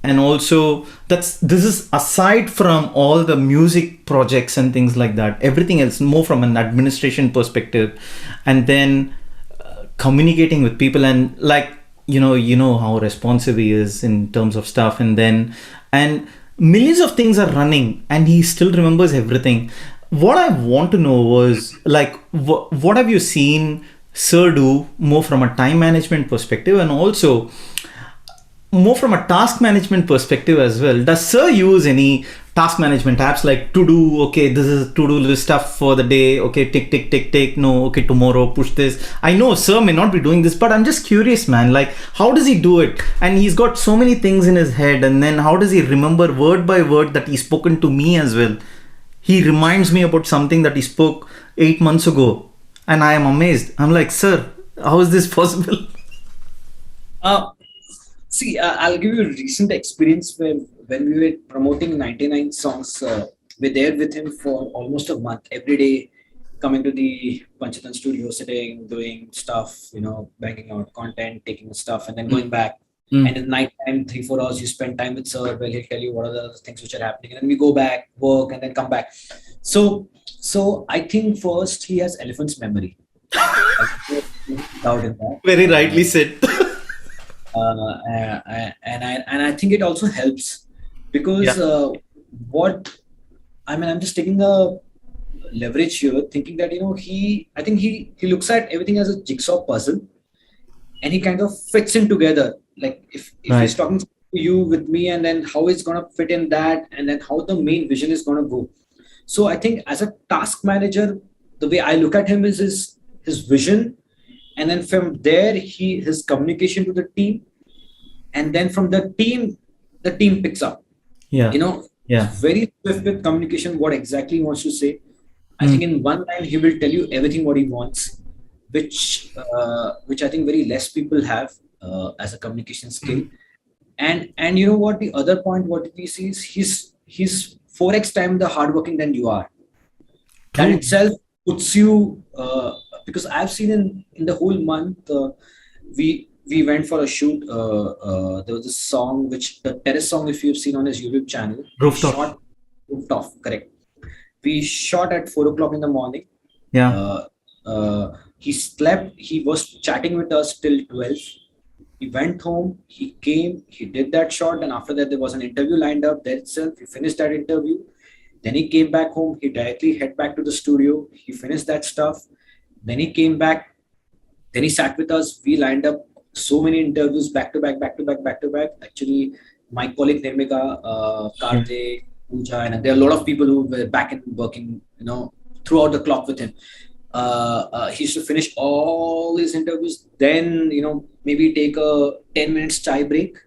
And also that's this is aside from all the music projects and things like that, everything else more from an administration perspective, and then communicating with people, and like you know how responsive he is in terms of stuff, and then and millions of things are running and he still remembers everything. What I want to know was like what have you seen Sir do more from a time management perspective, and also more from a task management perspective as well. Does Sir use any task management apps like to do? Okay, this is to do list stuff for the day. Okay, tick, tick, tick, tick. No, okay, tomorrow push this. I know Sir may not be doing this, but I'm just curious, man. Like, how does he do it? And he's got so many things in his head, and then how does he remember word by word that he's spoken to me as well? He reminds me about something that he spoke 8 months ago, and I am amazed. I'm like, Sir, how is this possible? Uh, See, I'll give you a recent experience where when we were promoting 99 songs, we're there with him for almost a month, every day, coming to the Panchatan studio, sitting, doing stuff, banging out content, taking stuff, and then going back. And in night time, 3, 4 hours, you spend time with Sir. Well, he'll tell you what are the other things which are happening, and then we go back, work, and then come back. So I think first he has elephant's memory. I doubt in that. Very rightly said. And I think it also helps because Yeah. what I mean, I'm just taking the leverage here, thinking that I think he looks at everything as a jigsaw puzzle, and he kind of fits in together. Like if he's Right. talking to you with me, and then how it's gonna fit in that, and then how the main vision is gonna go. So I think as a task manager, the way I look at him is his vision, and then from there his communication to the team, and then from the team picks up. Yeah. You know, Yeah. very swift with communication. What exactly he wants to say. I think Mm. in one line he will tell you everything what he wants, which I think very less people have as a communication skill. And you know what? The other point what we see is he's 4x time the hardworking than you are. That True. itself puts you because I've seen in the whole month we went for a shoot. There was a song which the terrace song, if you've seen on his YouTube channel, we Rooftop. shot rooftop. Correct. We shot at 4 o'clock in the morning. Yeah. He slept. He was chatting with us till 12. He went home. He came. He did that shot, and after that there was an interview lined up. There itself, he finished that interview. Then he came back home. He directly head back to the studio. He finished that stuff. Then he came back. Then he sat with us. We lined up so many interviews back to back, back to back, back to back. Actually, my colleague Nirmika, Yeah. Karthik, Pooja, and there are a lot of people who were back and working, throughout the clock with him. He used to finish all his interviews. Then, maybe take a 10 minutes chai break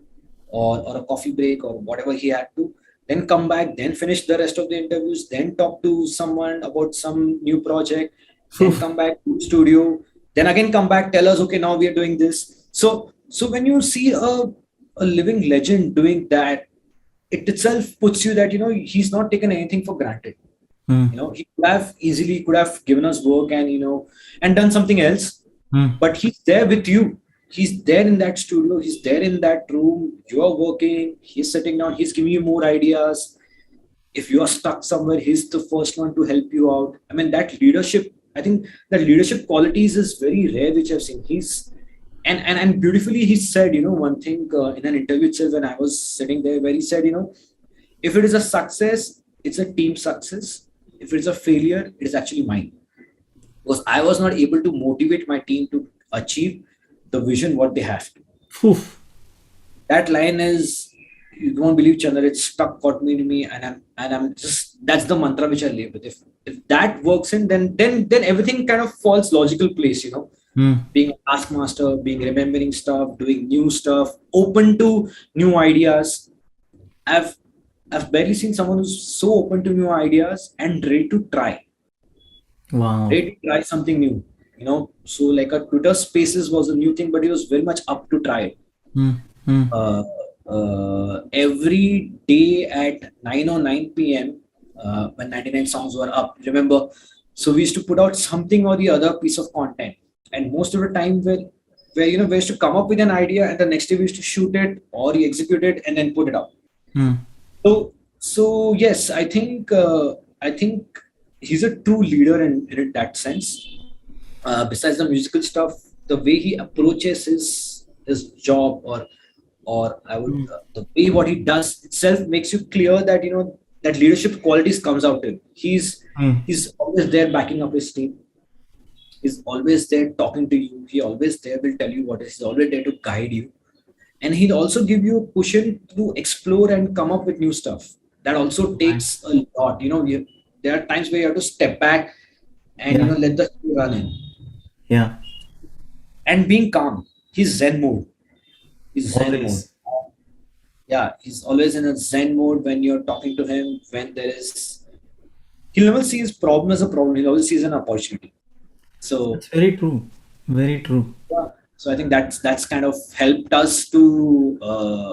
or a coffee break or whatever he had to. Then come back, then finish the rest of the interviews, then talk to someone about some new project, then Oof. come back to the studio, then again come back, tell us, okay, now we are doing this. So when you see a living legend doing that, it itself puts you that, he's not taken anything for granted. Mm. He could have given us work and, and done something else, Mm. but he's there with you. He's there in that studio. He's there in that room. You are working. He's sitting down. He's giving you more ideas. If you are stuck somewhere, he's the first one to help you out. I mean, that leadership, I think that leadership qualities is very rare, which I've seen. And beautifully he said, one thing in an interview itself when I was sitting there, where he said, if it is a success, it's a team success. If it's a failure, it is actually mine. Because I was not able to motivate my team to achieve the vision what they have to. Oof. That line is, you won't believe, Chandra, it's stuck got me to me, and I'm just, that's the mantra which I live with. If that works in, then everything kind of falls logical place. Mm. Being a taskmaster, being remembering stuff, doing new stuff, open to new ideas. I've I've barely seen someone who's so open to new ideas and Wow. ready to try something new. So like a Twitter Spaces was a new thing, but he was very much up to try it. Hmm. Hmm. Uh, every day at 9 or 9 p.m. When 99 songs were up, remember? So we used to put out something or the other piece of content, and most of the time we used to come up with an idea, and the next day we used to shoot it or execute it and then put it out. Hmm. So yes, I think he's a true leader in that sense. Besides the musical stuff, the way he approaches his job, or I would the way what he does itself makes you clear that that leadership qualities comes out in him. Hmm. He's always there backing up his team. He's always there talking to you. He always there will tell you what is. He's always there to guide you, and he'll also give you a push in to explore and come up with new stuff. That also Right. takes a lot. There are times where you have to step back and Yeah. let the show run in Yeah. and being calm. He's Zen mode. He's Zen mode. Always. Yeah, he's always in a Zen mode when you're talking to him. When there is, he'll never see his problem as a problem. He'll always see it as an opportunity. So That's very true. Very true. yeah. So I think that's kind of helped us to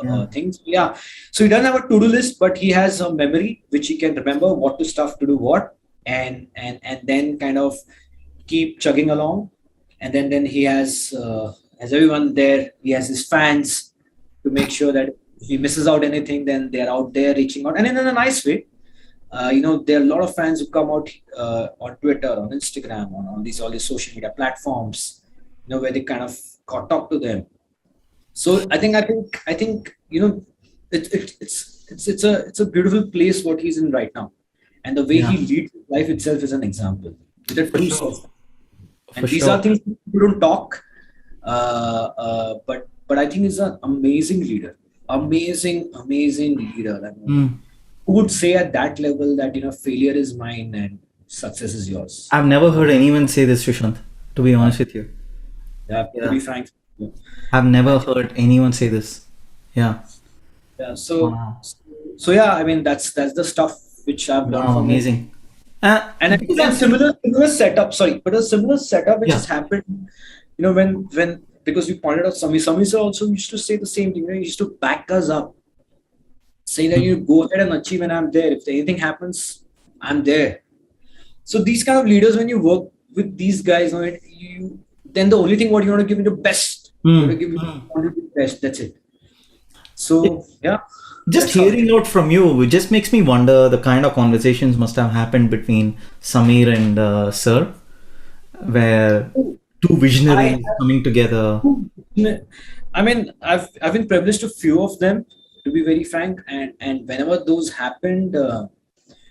Yeah. things. Yeah. So he doesn't have a to-do list, but he has a memory which he can remember what to stuff to do what, and then kind of keep chugging along. And then he has everyone there. He has his fans to make sure that if he misses out anything, then they're out there reaching out, and in a nice way. There are a lot of fans who come out on Twitter, on Instagram, on all these social media platforms, where they kind of talk to them. So I think it's a beautiful place what he's in right now, and the way Yeah. he leads life itself is an example with a For true sure. soul. For And these are sure. things people don't talk, but I think he's an amazing leader, amazing leader. I mean, Hmm. who would say at that level that failure is mine and success is yours? I've never heard anyone say this, Sushant, to be honest with you. Yeah, to Yeah. be frank. I've I never think, heard anyone say this. Yeah. yeah. So Wow. so yeah, I mean that's the stuff which I've learned Wow. from him. Amazing. And Because again, I'm, similar setup. Sorry, but a similar setup which yeah. has happened. When because you pointed out Sami sir also used to say the same thing. He used to back us up, saying that Hmm. you go ahead and achieve, and I'm there. If anything happens, I'm there. So these kind of leaders, when you work with these guys, you then the only thing what you want to give it the best. You want to Hmm. give it Hmm. the best. That's it. So yeah, Just that's how it hearing is. out from you, it just makes me wonder the kind of conversations must have happened between Samir and Sir, where two I visionaries coming together. I mean, I've been privileged to few of them, to be very frank, and whenever those happened,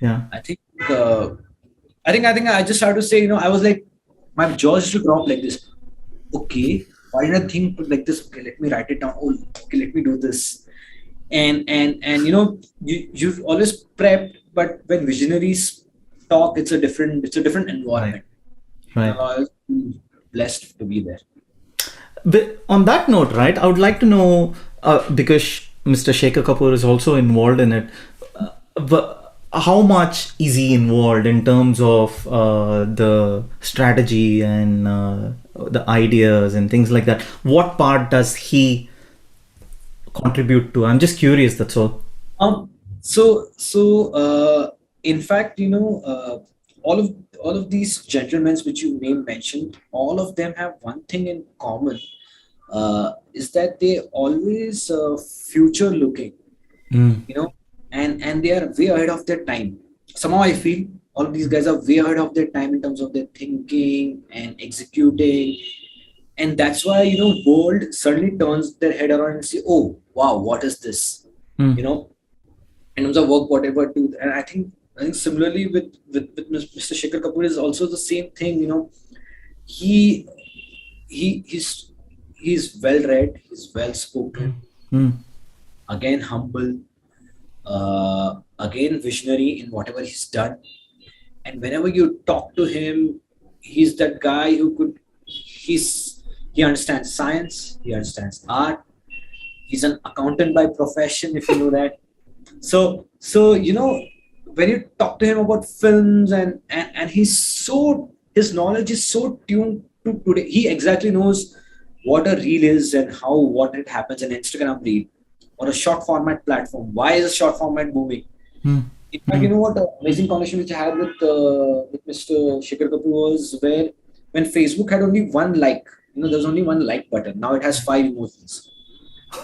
Yeah. I think uh, I think I just have to say, I was like, my jaw used to drop like this. Okay, why did I think like this? Okay, let me write it down. Oh, okay, let me do this. And you've always prepped, but when visionaries talk, it's a different Right. environment. Right. I was blessed to be there. But on that note, right, I would like to know because Mr. Shekhar Kapoor is also involved in it. How much is he involved in terms of the strategy and the ideas and things like that? What part does he contribute to? I'm just curious. That's all. In fact, all of these gentlemen which you mentioned, all of them have one thing in common, is that they always future looking, Mm. and they are way ahead of their time. Somehow I feel all of these guys are way ahead of their time in terms of their thinking and executing, and that's why world suddenly turns their head around and say, oh wow, what is this? Mm. you know in terms of work, whatever do. And I think similarly with Mr. Shekhar Kapoor is also the same thing. He he's well read, he's well spoken, Mm. again humble, again visionary in whatever he's done. And whenever you talk to him, he's that guy he understands science, he understands art. He's an accountant by profession, if you know that. So when you talk to him about films and his knowledge is so tuned to today. He exactly knows what a reel is and how what it happens in Instagram reel or a short format platform. Why is a short format moving? Hmm. In fact, you know what? The amazing conversation which I had with Mr. Shikhar Kapoor was where when Facebook had only one like, there was only one like button. Now it has five emotions,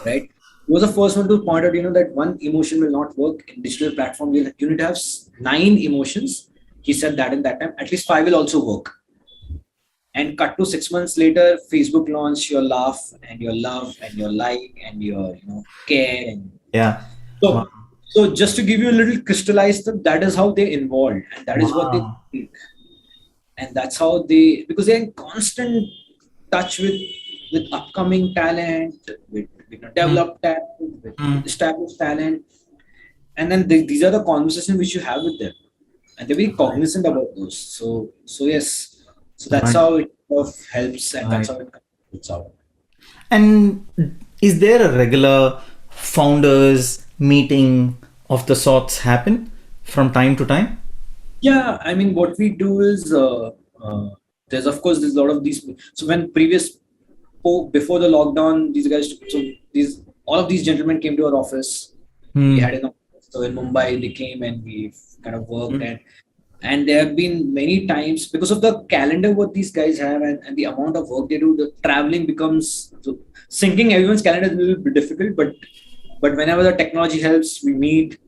right? He was the first one to point out, that one emotion will not work in digital platform. You need to have nine emotions. He said that in that time, at least five will also work. And cut to 6 months later, Facebook launched your laugh and your love and your like and your care and Yeah. Wow. so just to give you a little crystallized them, that is how they involved and that is what they Wow. think. And that's how they, because they're in constant touch with upcoming talent, with Hmm. developed talent, with Hmm. established talent. And then these are the conversations which you have with them. And they're very Right. cognizant about those. So yes. So that's Right. how it sort of helps and that's Right. how it comes out. And is there a regular founders meeting of the sorts happen from time to time? Yeah, I mean, what we do is there's of course there's a lot of these. So when before the lockdown, these guys, so these all of these gentlemen came to our office. We Hmm. had an office. So in Mumbai, they came and we kind of worked Hmm. and there have been many times because of the calendar what these guys have and the amount of work they do, the traveling becomes so syncing everyone's calendar is a little bit difficult, but whenever the technology helps, we meet.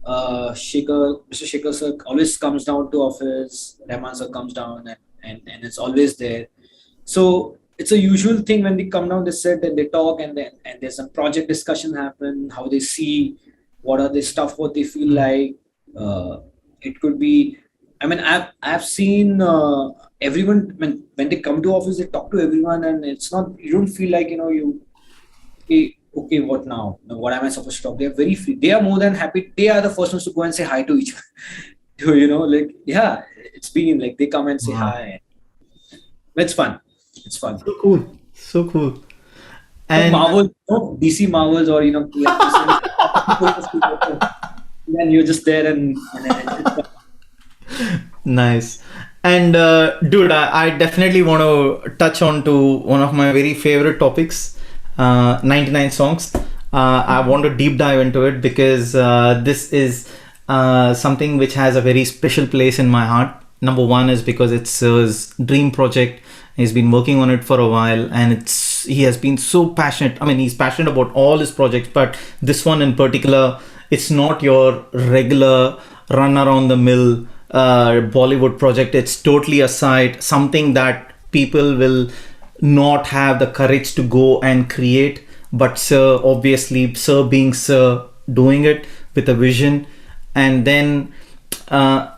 Mr. Shekhar sir always comes down to office. Rahman sir comes down and it's always there. So it's a usual thing when they come down, they sit and they talk and there's some project discussion happen, how they see, what are the stuff, what they feel Hmm. like. It could be, I mean, I've seen everyone when they come to office, they talk to everyone, and it's not you don't feel like okay, what now? Now, what am I supposed to talk? They're very free. They are more than happy. They are the first ones to go and say hi to each other. Like yeah, it's been like they come and say Wow. hi. It's fun. It's fun. So cool. So cool. Like And Marvel, DC Marvels, or like this one. Then you're just there and it's fun. nice. And dude, I definitely want to touch on to one of my very favorite topics, 99 songs. I want to deep dive into it because this is something which has a very special place in my heart. Number one is because it's his dream project. He's been working on it for a while, and he has been so passionate. I mean, he's passionate about all his projects, but this one in particular, it's not your regular run around the mill Bollywood project. It's totally aside, something that people will not have the courage to go and create. But Sir, obviously, Sir being Sir, doing it with a vision, and then uh,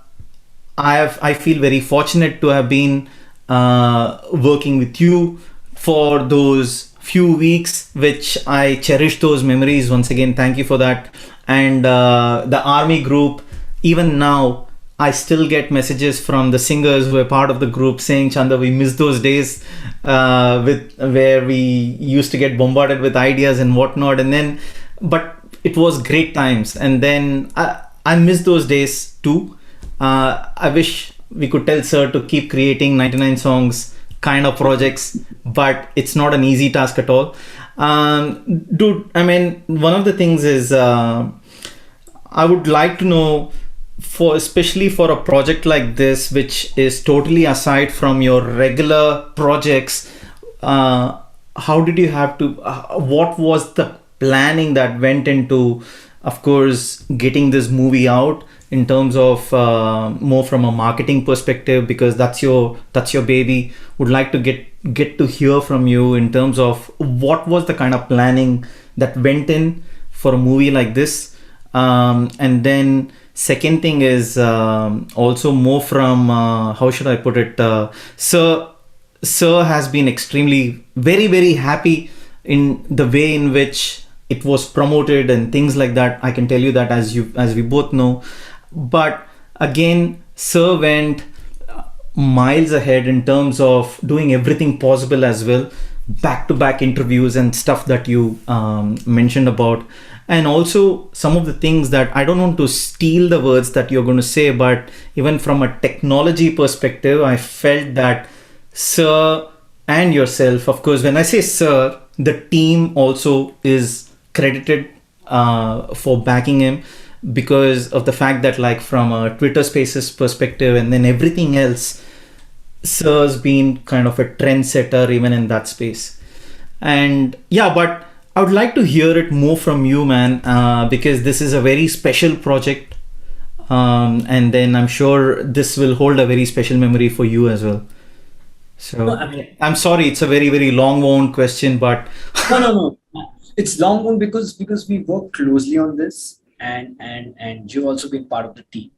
I feel very fortunate to have been working with you for those few weeks, which I cherish those memories. Once again, thank you for that. And the army group, even now, I still get messages from the singers who are part of the group saying, Chanda, we miss those days with where we used to get bombarded with ideas and whatnot. And then, but it was great times. And then I miss those days too. I wish we could tell Sir to keep creating 99 songs kind of projects, but it's not an easy task at all. Dude, I mean, one of the things is I would like to know, for especially for a project like this, which is totally aside from your regular projects, uh, how did you have to? What was the planning that went into, of course, getting this movie out in terms of more from a marketing perspective, because that's your baby. Would like to get to hear from you in terms of what was the kind of planning that went in for a movie like this. And then second thing is also more from how should I put it, Sir has been extremely very very happy in the way in which it was promoted and things like that. I can tell you that, as we both know. But again, Sir went miles ahead in terms of doing everything possible as well, back-to-back interviews and stuff that you mentioned about, and also some of the things that I don't want to steal the words that you're going to say, but even from a technology perspective, I felt that Sir and yourself, of course, when I say Sir, the team also is credited for backing him, because of the fact that, like, from a Twitter Spaces perspective and then everything else, Sir's been kind of a trendsetter even in that space. And yeah, but I would like to hear it more from you, man, because this is a very special project. And then I'm sure this will hold a very special memory for you as well. No, So I mean, I'm sorry, it's a very, very long wound question, but no. It's long one because we work closely on this, and you've also been part of the team.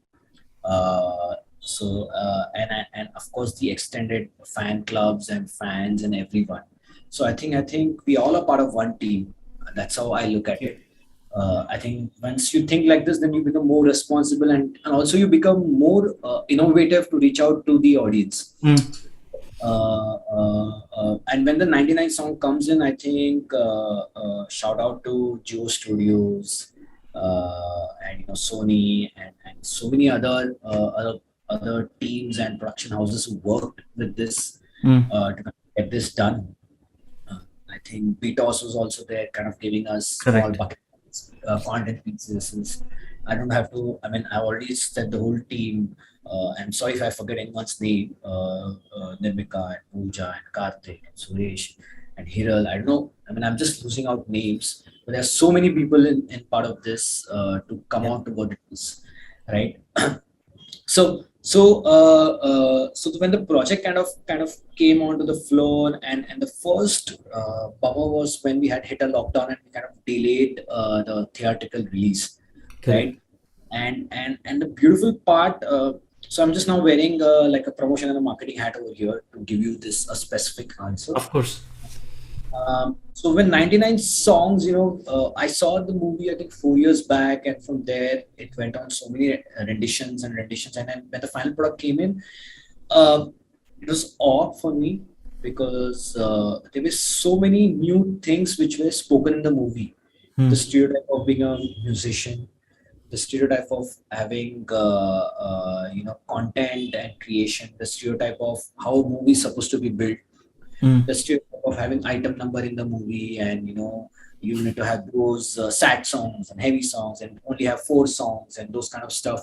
And of course the extended fan clubs and fans and everyone. So I think we all are part of one team. That's how I look at it. I think once you think like this, then you become more responsible, and also you become more innovative to reach out to the audience. mm, And when the 99 song comes in, I think shout out to Geo Studios, and Sony, and so many other teams and production houses who worked with this mm, to get this done. Uh, I think BTOS was also there, kind of giving us small correct. bucket content pieces. I don't have to. I mean, I already said the whole team. I'm sorry if I forget anyone's name. Nirmika and Pooja and Karthik and Suresh and Hiral. I don't know. I mean, I'm just losing out names, but there's so many people in part of this to come Yeah. out to what it is, right? So when the project kind of came onto the floor, and the first bummer was when we had hit a lockdown and we kind of delayed the theatrical release, Correct. right? And the beautiful part. So I'm just now wearing like a promotion and a marketing hat over here to give you this a specific answer. Of course. So when 99 songs, I saw the movie I think 4 years back, and from there it went on so many renditions and renditions, and then when the final product came in, uh, it was awe for me because there were so many new things which were spoken in the movie. The Mm, stereotype of being a musician, the stereotype of having content and creation, the stereotype of how a movie is supposed to be built, mm, the stereotype of having item number in the movie, and you need to have those sad songs and heavy songs and only have four songs and those kind of stuff.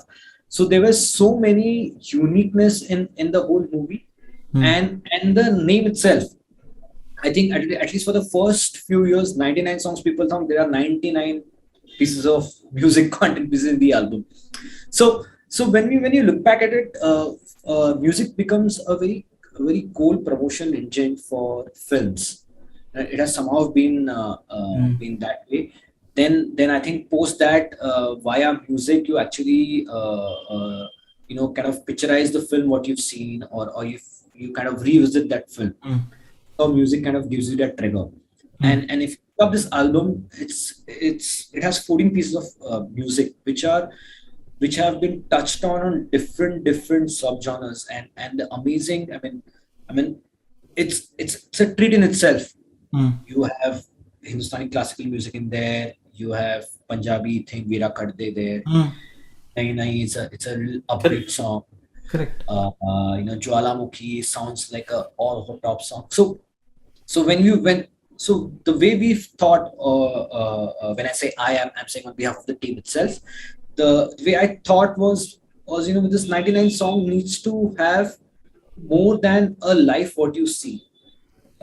So there was so many uniqueness in the whole movie, mm, and the name itself. I think at least for the first few years, 99 songs, people thought there are 99 pieces of music content pieces in the album. So when you look back at it, music becomes a very cool promotion engine for films. It has somehow mm, been that way. Then I think post that, via music you actually kind of picturize the film what you've seen, or you kind of revisit that film. mm, So music kind of gives you that trigger. mm, And if you look up this album, it has 14 pieces of music which have been touched on different subgenres, and the amazing. I mean, it's a treat in itself. mm. You have Hindustani classical music in there. You have Punjabi thing Veera Kadde there. Mm. Nahi Nahi, it's a real upbeat Correct. song. Correct. Jwalamukhi sounds like a all over top song. So the way we've thought, when I say I'm saying on behalf of the team itself. The way I thought was with this 99 song needs to have more than a life what you see,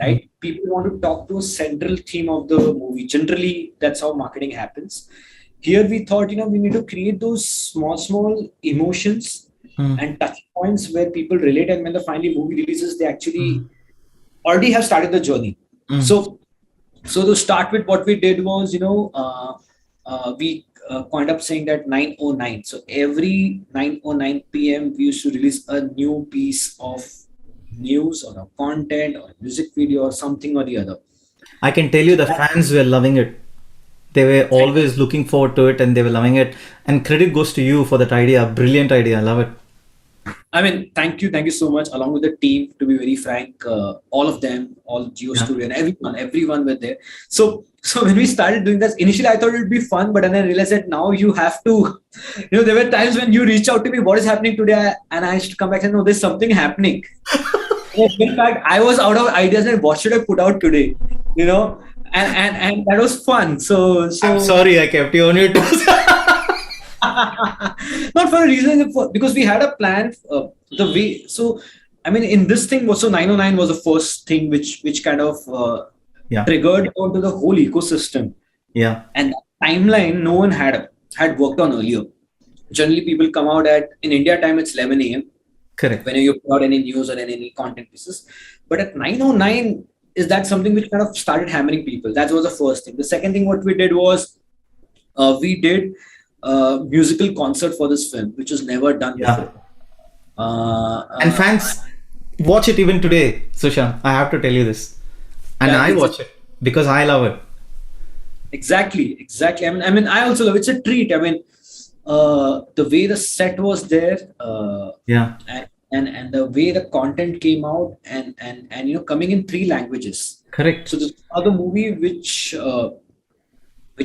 Mm, right? People want to talk to a central theme of the movie. Generally, that's how marketing happens. Here we thought, we need to create those small emotions mm, and touch points where people relate, and when the finally movie releases, they actually mm, already have started the journey. mm. So so to start with, what we did was, we coined up saying that 909. So every 909 p.m. we used to release a new piece of news or a content or a music video or something or the other. I can tell you the fans were loving it. They were always looking forward to it and they were loving it. And credit goes to you for that idea. Brilliant idea. I love it. I mean, thank you so much. Along with the team, to be very frank, all of them, all Geo Yeah. Studio and everyone were there. So when we started doing this, initially I thought it would be fun, but then I realized that now you have to, there were times when you reach out to me, what is happening today, and I used to come back and no, there's something happening. In fact, I was out of ideas and what should I put out today, you know, and that was fun. I'm So sorry I kept you on your toes. not for a reason, because we had a plan. The way, so I mean, in this thing was, so 909 was the first thing which kind of Yeah. triggered onto the whole ecosystem, Yeah. and that timeline no one had worked on earlier. Generally, people come out at, in India time it's 11 a.m. Correct. when you put out any news or any content pieces, but at 909 is that something which kind of started hammering people. That was the first thing. The second thing what we did was we did musical concert for this film, which was never done Yeah. before. And fans watch it even today, Sushant. I have to tell you this. And Yeah, I watch it because I love it. exactly. I mean, I also love. It's a treat. I mean, the way the set was there, Yeah. and the way the content came out, and coming in three languages. Correct. So this other movie which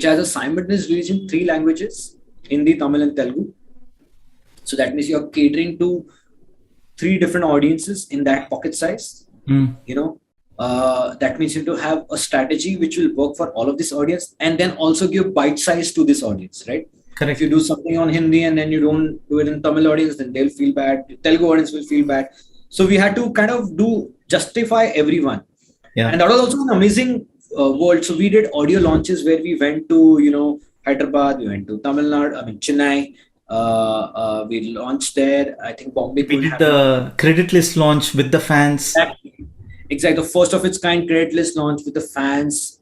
has a simultaneous release in three languages: Hindi, Tamil, and Telugu. So that means you're catering to three different audiences in that pocket size. Mm. That means you have to have a strategy which will work for all of this audience, and then also give bite size to this audience, right? If Correct. you do something on Hindi and then you don't do it in Tamil audience, then they'll feel bad. The Telugu audience will feel bad. So we had to kind of justify everyone, Yeah. and that was also an amazing world. So we did audio launches where we went to Hyderabad, we went to Tamil Nadu, I mean Chennai. We launched there. I think Bombay We could did happen. the credit list launch with the fans. Exactly, the first of its kind credit list launch with the fans.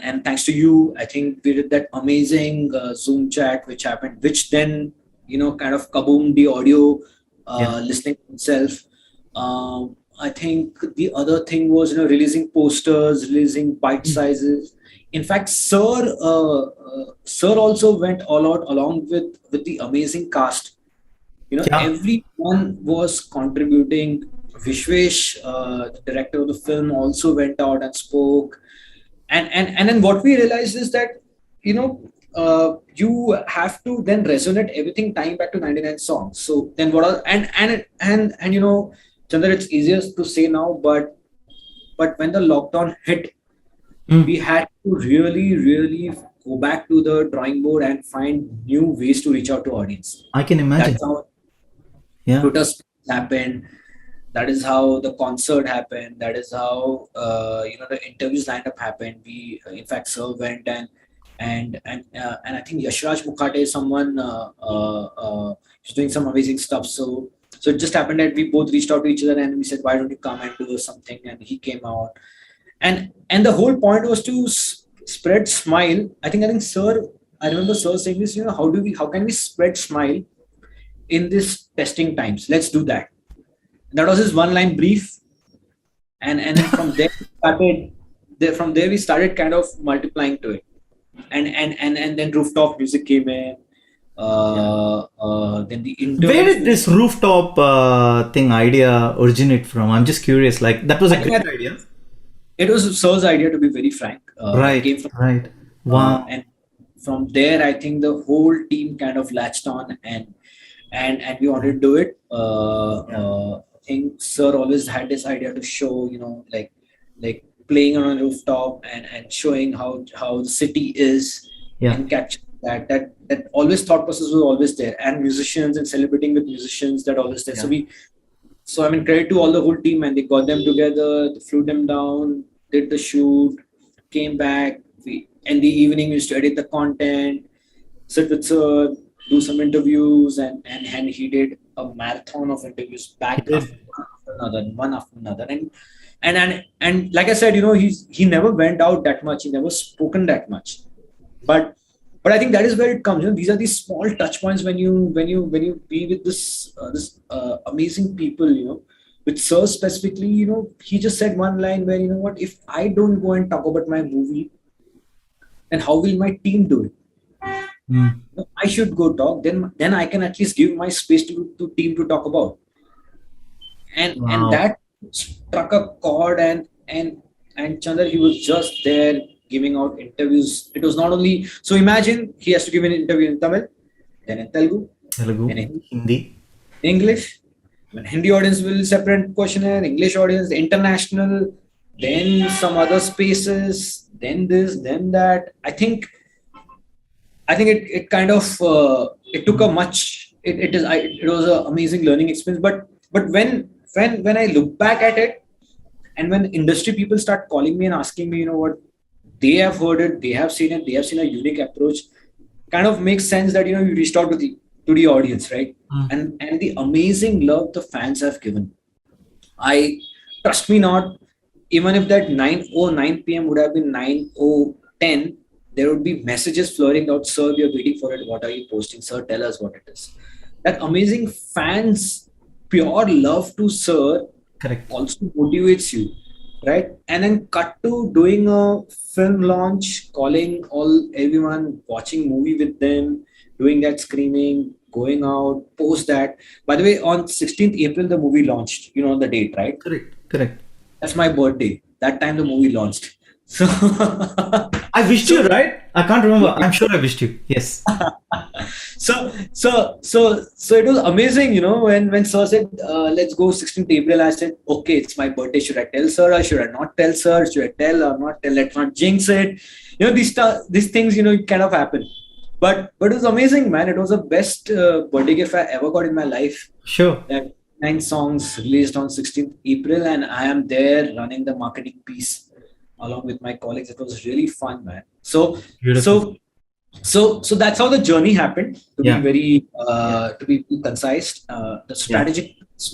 And thanks to you, I think we did that amazing Zoom chat which happened, which then kind of kaboomed the audio Yeah. listening itself. I think the other thing was releasing posters, releasing bite sizes. In fact, Sir also went all out along with the amazing cast. Yeah. Everyone was contributing. Vishwesh, the director of the film, also went out and spoke. And then what we realized is that you have to then resonate everything tying back to 99 songs. So then what are and Chandra, it's easier to say now, but when the lockdown hit, Mm. we had to really go back to the drawing board and find new ways to reach out to audience. I can imagine. That's how Yeah. Twitter Spaces happened. That is how the concert happened. That is how the interviews lineup happened. We, in fact, Sir went and I think Yashraj Mukhate is someone who's doing some amazing stuff. So it just happened that we both reached out to each other and we said, why don't you come and do something? And he came out, and the whole point was to spread smile. I think Sir, I remember Sir saying this. How can we spread smile in this testing times? Let's do that. That was his one line brief, and then from there we started kind of multiplying to it, and then rooftop music came in. Then the Where did this rooftop thing idea originate from? I'm just curious. Like, that was a I think great idea. It was Sir's idea, to be very frank. It came from Right. Wow. and from there I think the whole team kind of latched on and we wanted to do it. I think Sir always had this idea to show, like playing on a rooftop and showing how the city is, Yeah. and capture that always thought process was always there, and musicians and celebrating with musicians, that always there. Yeah. So I mean, credit to all the whole team, and they got them together, they flew them down, did the shoot, came back. In the evening we used to edit the content, sit with Sir, do some interviews, and he did a marathon of interviews back He did. after another, one after another, and like I said, he never went out that much, he never spoken that much, but I think that is where it comes. These are these small touch points when you be with this amazing people. With Sir specifically, he just said one line where, what, if I don't go and talk about my movie, then how will my team do it? Mm. I should go talk. Then I can at least give my space to team to talk about. And Wow. that struck a chord. And Chandra, he was just there giving out interviews. It was not only, so imagine he has to give an interview in Tamil, then in Telugu, Telugu, then in Hindi. English. When Hindi audience will separate questionnaire, English audience, international, then some other spaces, then this, then that. I think it kind of it took a much it was an amazing learning experience. But when I look back at it, and when industry people start calling me and asking me, what they have heard it, they have seen it, they have seen a unique approach, kind of makes sense that you reached out to the audience, right? Mm. And the amazing love the fans have given. I trust me not, even if that 9:09 p.m. would have been 9:10, there would be messages flowing out. Sir, we are waiting for it. What are you posting? Sir, tell us what it is. That amazing fans, pure love to Sir Correct. also motivates you, right? And then cut to doing a film launch, calling everyone, watching movie with them, doing that screaming, going out, post that. By the way, on 16th April, the movie launched. You know the date, right? Correct. Correct. That's my birthday. That time the movie launched. So, I wished you, so, right? I can't remember. I'm sure I wished you. Yes. so it was amazing, when Sir said, "Let's go 16th April." I said, "Okay, it's my birthday. Should I tell Sir or should I not tell Sir? Should I tell or not tell? Let's not jinx it." These things, kind of happen. But it was amazing, man. It was the best birthday gift I ever got in my life. Sure. That 9 songs released on 16th April, and I am there running the marketing piece along with my colleagues. It was really fun, man. So Beautiful. so so that's how the journey happened. To Yeah. be very to be concise, the strategic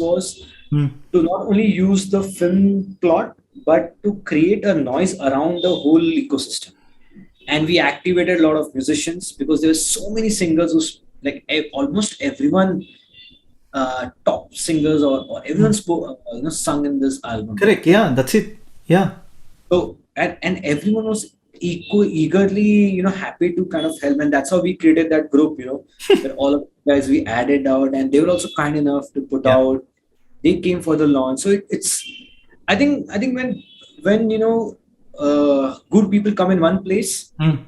was Mm. to not only use the film plot but to create a noise around the whole ecosystem. And we activated a lot of musicians because there were so many singers who like almost everyone, top singers or everyone Mm. spoke, sung in this album. Correct. Yeah. That's it. Yeah. So and everyone was eagerly, happy to kind of help, and that's how we created that group. That all of the guys we added out, and they were also kind enough to put Yeah. out. They came for the launch, so it's. I think when good people come in one place, Mm.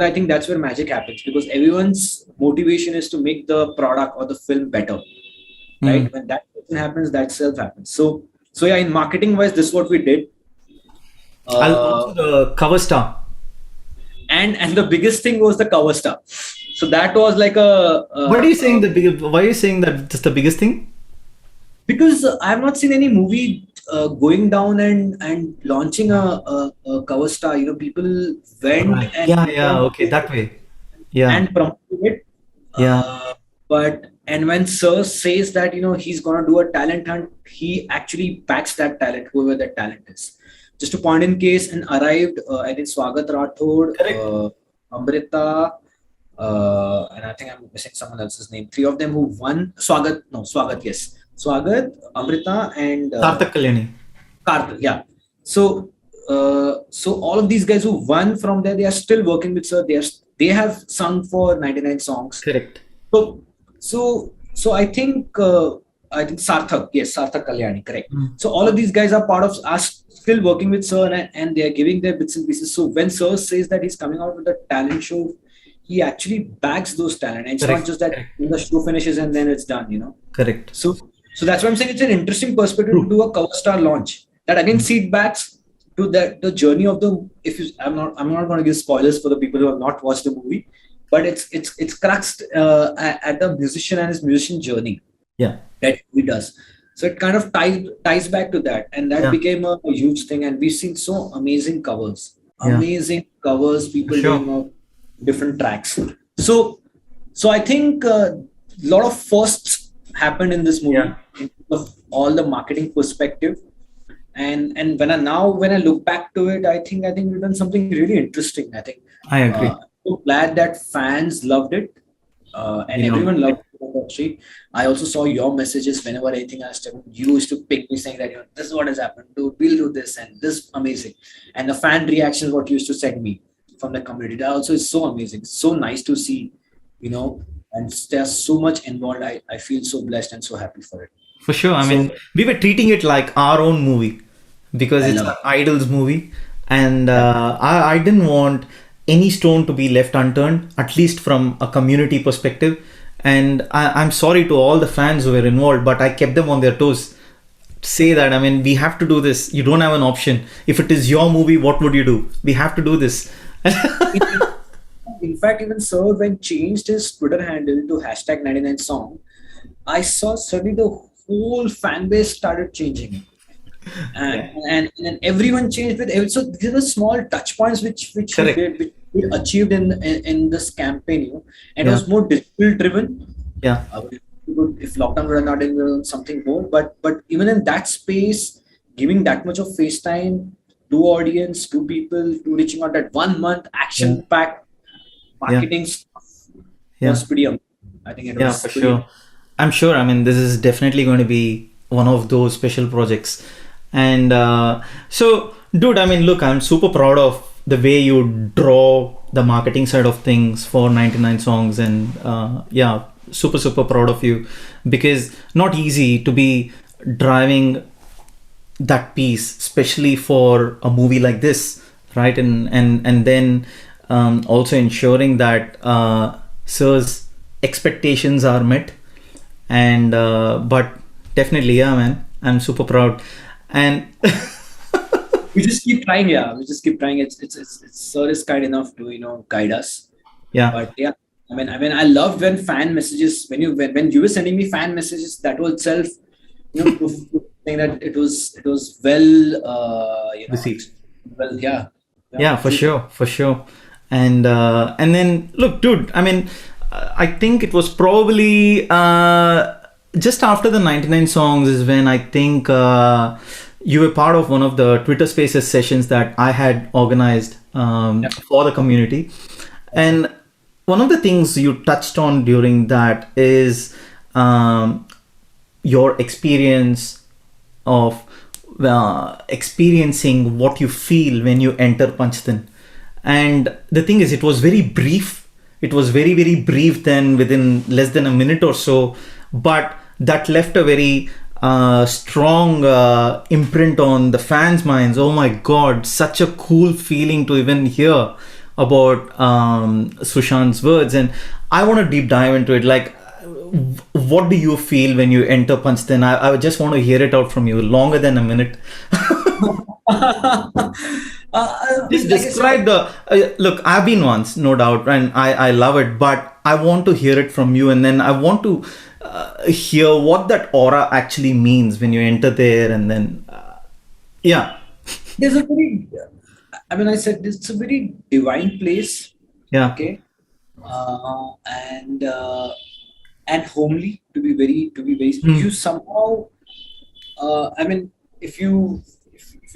I think that's where magic happens because everyone's motivation is to make the product or the film better, Mm. right? When that happens, that self happens. So yeah, in marketing wise, this is what we did. I'll also the cover star. And the biggest thing was the cover star. So that was like a Why are you saying the big? Why are you saying that that's the biggest thing? because I have not seen any movie going down and launching a cover star. People went Right. and Yeah. Yeah. Okay. That way. Yeah. and promoted it. Yeah. But when Sir says that he's gonna do a talent hunt, he actually backs that talent, whoever that talent is. Just to point in case, and arrived, I think Swagat Rathod, Correct. Amrita, and I think I'm missing someone else's name. Three of them who won. Swagat, yes. Swagat, Amrita, and Sarthak Kalyani. Karthik, yeah. So all of these guys who won from there, they are still working with Sir. They have sung for 99 songs. Correct. So I think Sarthak, yes, Sarthak Kalyani, correct. Mm. So all of these guys are part of us still working with Sir, and they are giving their bits and pieces. So when Sir says that he's coming out with a talent show, he actually backs those talent. And it's Correct. not just that Correct. the show finishes and then it's done. Correct. So that's why I'm saying it's an interesting perspective True. to do a cover star launch. That again feedbacks to the journey of the. I'm not going to give spoilers for the people who have not watched the movie, but it's cruxed at the musician and his musician journey Yeah. that he does. So it kind of ties back to that, and that Yeah. became a huge thing. And we've seen so amazing covers, Yeah. people Sure. doing different tracks. So I think a lot of firsts happened in this movie, Yeah. in terms of all the marketing perspective. And when I look back to it, I think we've done something really interesting. I think I agree. I'm so glad that fans loved it, and everyone loved it. I also saw your messages whenever anything else happened. You used to pick me saying that this is what has happened. Dude, we'll do this and this amazing. And the fan reactions, what you used to send me from the community, that also is so amazing. So nice to see you know, and there's so much involved. I feel so blessed and so happy for it. For sure. I So mean, we were treating it like our own movie because I it's love an it. idol's movie. And Yeah. I didn't want any stone to be left unturned, at least from a community perspective. And I'm sorry to all the fans who were involved, but I kept them on their toes. Say that, I mean, we have to do this. You don't have an option. If it is your movie, what would you do? We have to do this. In fact, even Sir, when changed his Twitter handle to hashtag 99 song, I saw suddenly the whole fan base started changing. And, Yeah, and then everyone changed with so these are small touch points which we correct. did, which we achieved in this campaign, and it Yeah, was more digital driven. yeah, If lockdown would have not been, we would have done something more, but even in that space, giving that much of face time to audience, to people, to reaching out that 1 month yeah, action packed yeah, marketing stuff yeah. was pretty amazing. I think it Yeah, was for pretty. sure. I'm sure. I mean, this is definitely going to be one of those special projects. And so, dude, I mean, look, I'm super proud of the way you draw the marketing side of things for 99 songs. And yeah, super, super proud of you because not easy to be driving that piece, especially for a movie like this, right? And then also ensuring that Sir's expectations are met. And but definitely, yeah, man, I'm super proud. And We just keep trying, yeah. We just keep trying. It's Sir is kind enough to guide us. yeah, But yeah, I mean, I loved when fan messages when you were sending me fan messages. That was itself, proof saying that it was well, received. well, yeah, yeah, Yeah, for sure, for sure. And then look, dude. I mean, I think it was probably just after the 99 songs is when I think you were part of one of the Twitter Spaces sessions that I had organized yeah, for the community. that's it. And one of the things you touched on during that is um, your experience of experiencing what you feel when you enter Panchtan. And the thing is, it was very brief. It was very, very brief, then within less than a minute or so. But that left a very strong imprint on the fans' minds. Oh my God, such a cool feeling to even hear about Sushant's words. And I want to deep dive into it. Like, what do you feel when you enter Panchtan? I just want to hear it out from you, longer than a minute. Just Like I said, describe the look. I've been once, no doubt, and I love it. But I want to hear it from you, and then I want to hear what that aura actually means when you enter there, and then yeah, there's a very, I mean, I said it's a very divine place, yeah, okay, uh, and uh, and homely to be very. mm, You somehow, I mean, if you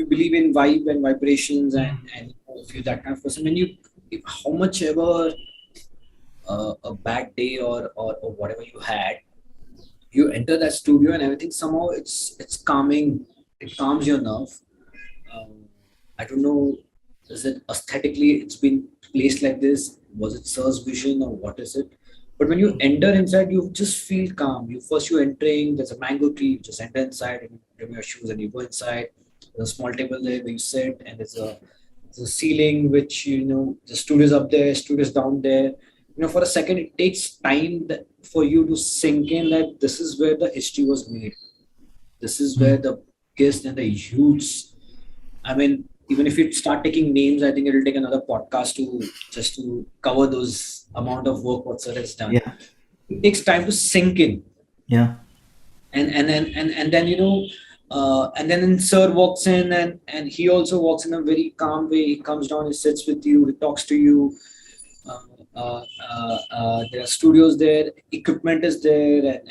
believe in vibe and vibrations, and if you're that kind of person, when if how much ever a bad day or whatever you had, you enter that studio and everything somehow it's calming. It calms your nerve. um, I don't know, is it aesthetically it's been placed like this? Was it Sir's vision or what is it? But when you enter inside, you just feel calm. You're entering, there's a mango tree, you just enter inside and you remove your shoes and you go inside. There's a small table there where you sit, and there's a ceiling which the studio's up there, studio's down there. For a second, it takes time for you to sink in that this is where the history was made. This is where mm, the biggest and the huge, I mean, even if you start taking names, I think it'll take another podcast to cover those amount of work what Sir has done. yeah, It takes time to sink in, yeah, and then and then Sir walks in, and he also walks in a very calm way. He comes down, he sits with you, he talks to you. There are studios there, equipment is there, and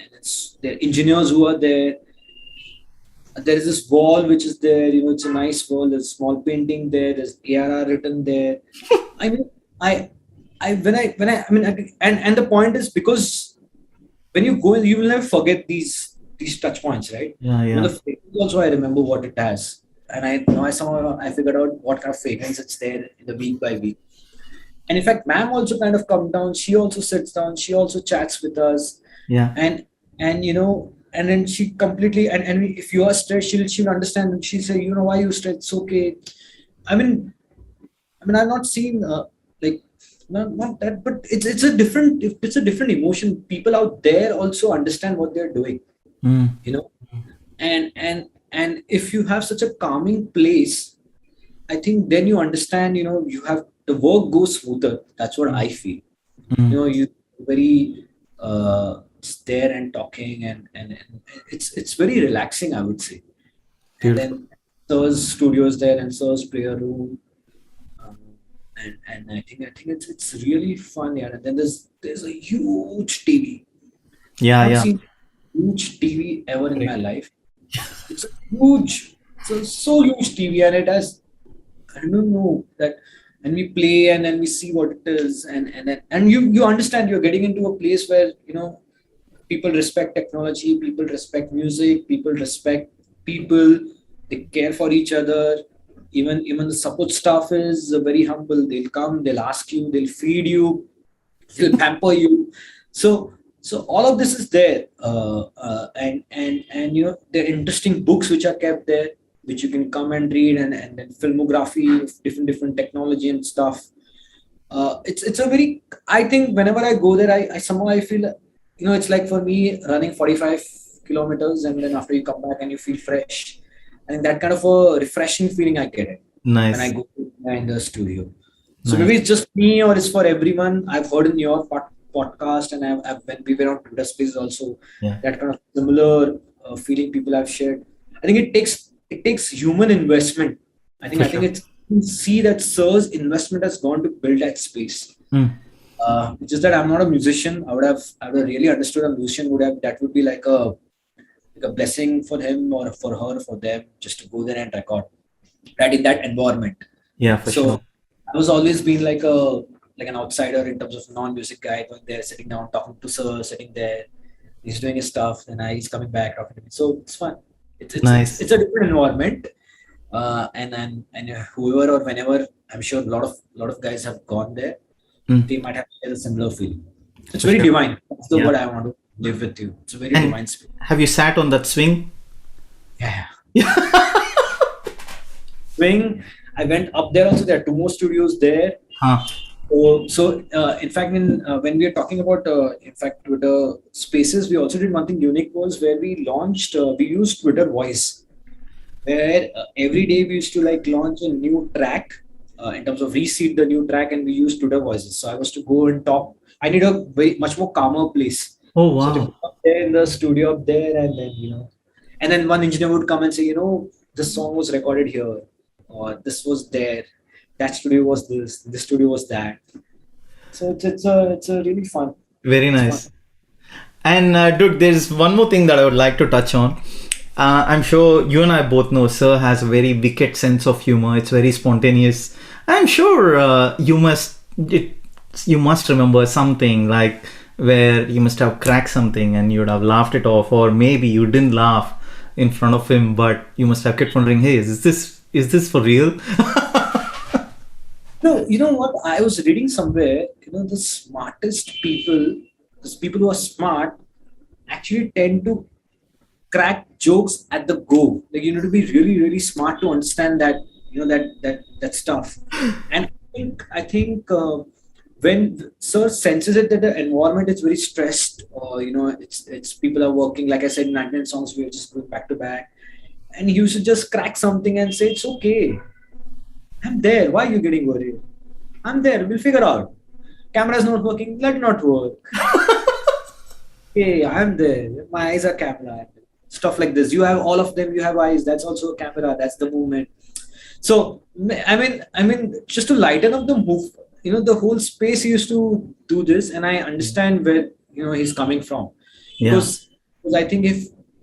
there are engineers who are there. There is this wall which is there, it's a nice wall. There's a small painting there. There's ARR written there. I mean, I, I mean, and the point is because when you go, you will never forget these touch points, right? yeah, The yeah, fragrance also I remember what it has, and I somehow I figured out what kind of fragrance it's there in the week by week. And in fact, ma'am also kind of come down. She also sits down. She also chats with us, Yeah. and and then she completely, if you are stressed, she'll understand, and she'll say, why you stressed? It's okay. I mean, I've not seen like not that, but it's a different emotion. People out there also understand what they're doing, Mm. you know, and if you have such a calming place, I think then you understand. You have the work goes smoother. That's what I feel. Mm. You very there and talking, and it's very relaxing, I would say. And Beautiful. then Sir's studios there and Sir's prayer room. Um, and I think it's really fun, yeah. And then there's a huge TV. Yeah, I've not yeah. seen huge TV ever in my Correct. life. It's a huge, so huge TV, and it has, I don't know that. And we play, and then we see what it is, and you understand you're getting into a place where people respect technology, people respect music, people respect people, they care for each other. Even the support staff is very humble. They'll come, they'll ask you, they'll feed you, they'll pamper you. So all of this is there, and there are interesting books which are kept there, which you can come and read, and then filmography of different technology and stuff. It's a very, I think whenever I go there, I somehow I feel, it's like for me running 45 kilometers, and then after you come back and you feel fresh. I think that kind of a refreshing feeling I get it when I Nice. go in the studio. So Nice. maybe it's just me or it's for everyone. I've heard in your podcast, and when we were on Twitter Spaces also, Yeah. that kind of similar feeling people have shared. I think it takes human investment. For I think sure. it's, you see that Sir's investment has gone to build that space. Mm. It's just that I'm not a musician. I would have really understood a musician would have, that would be like a blessing for him or for her, for them, just to go there and record that in that environment. Yeah, for So sure. I was always been like an outsider in terms of non-music guy, going there, sitting down, talking to Sir, sitting there. He's doing his stuff, and he's coming back talking to me. So it's fun. Nice. It's a different environment, and whoever or whenever, I'm sure a lot of guys have gone there. Mm. They might have shared a similar feeling. It's For very sure. divine. That's the Yeah. word I want to live with you. It's a very And divine space. have you sat on that swing? Yeah. Swing. I went up there also. There are two more studios there. Huh. So in fact, when we are talking about, in fact, Twitter Spaces, we also did one thing unique was where we launched. We used Twitter Voice, where every day we used to like launch a new track in terms of reseed the new track, and we used Twitter Voices. So I was to go and talk. I need a very much more calmer place. Oh, So to wow. go up there in the studio up there, and then one engineer would come and say, this song was recorded here, or this was there, that studio was this studio was that. So it's a really fun. Very It's fun. nice. And dude, there's one more thing that I would like to touch on. I'm sure you and I both know Sir has a very wicked sense of humor. It's very spontaneous. I'm sure you must remember something like where you must have cracked something and you would have laughed it off, or maybe you didn't laugh in front of him, but you must have kept wondering, hey, is this for real? No, you know what? I was reading somewhere, the smartest people, those people who are smart, actually tend to crack jokes at the go. Like you need to be really, really smart to understand that, that stuff. And I think when Sir senses it that the environment is very stressed, or it's people are working. Like I said, 99 songs we are just going back to back, and he used to just crack something and say, "It's okay. I'm there. Why are you getting worried? I'm there. We'll figure out. Camera's not working. Let it not work. Hey, I'm there. My eyes are camera. Stuff like this. You have all of them. You have eyes. That's also a camera. That's the movement. So I mean, just to lighten up the move, the whole space he used to do this, and I understand where he's coming from, Yeah. because I think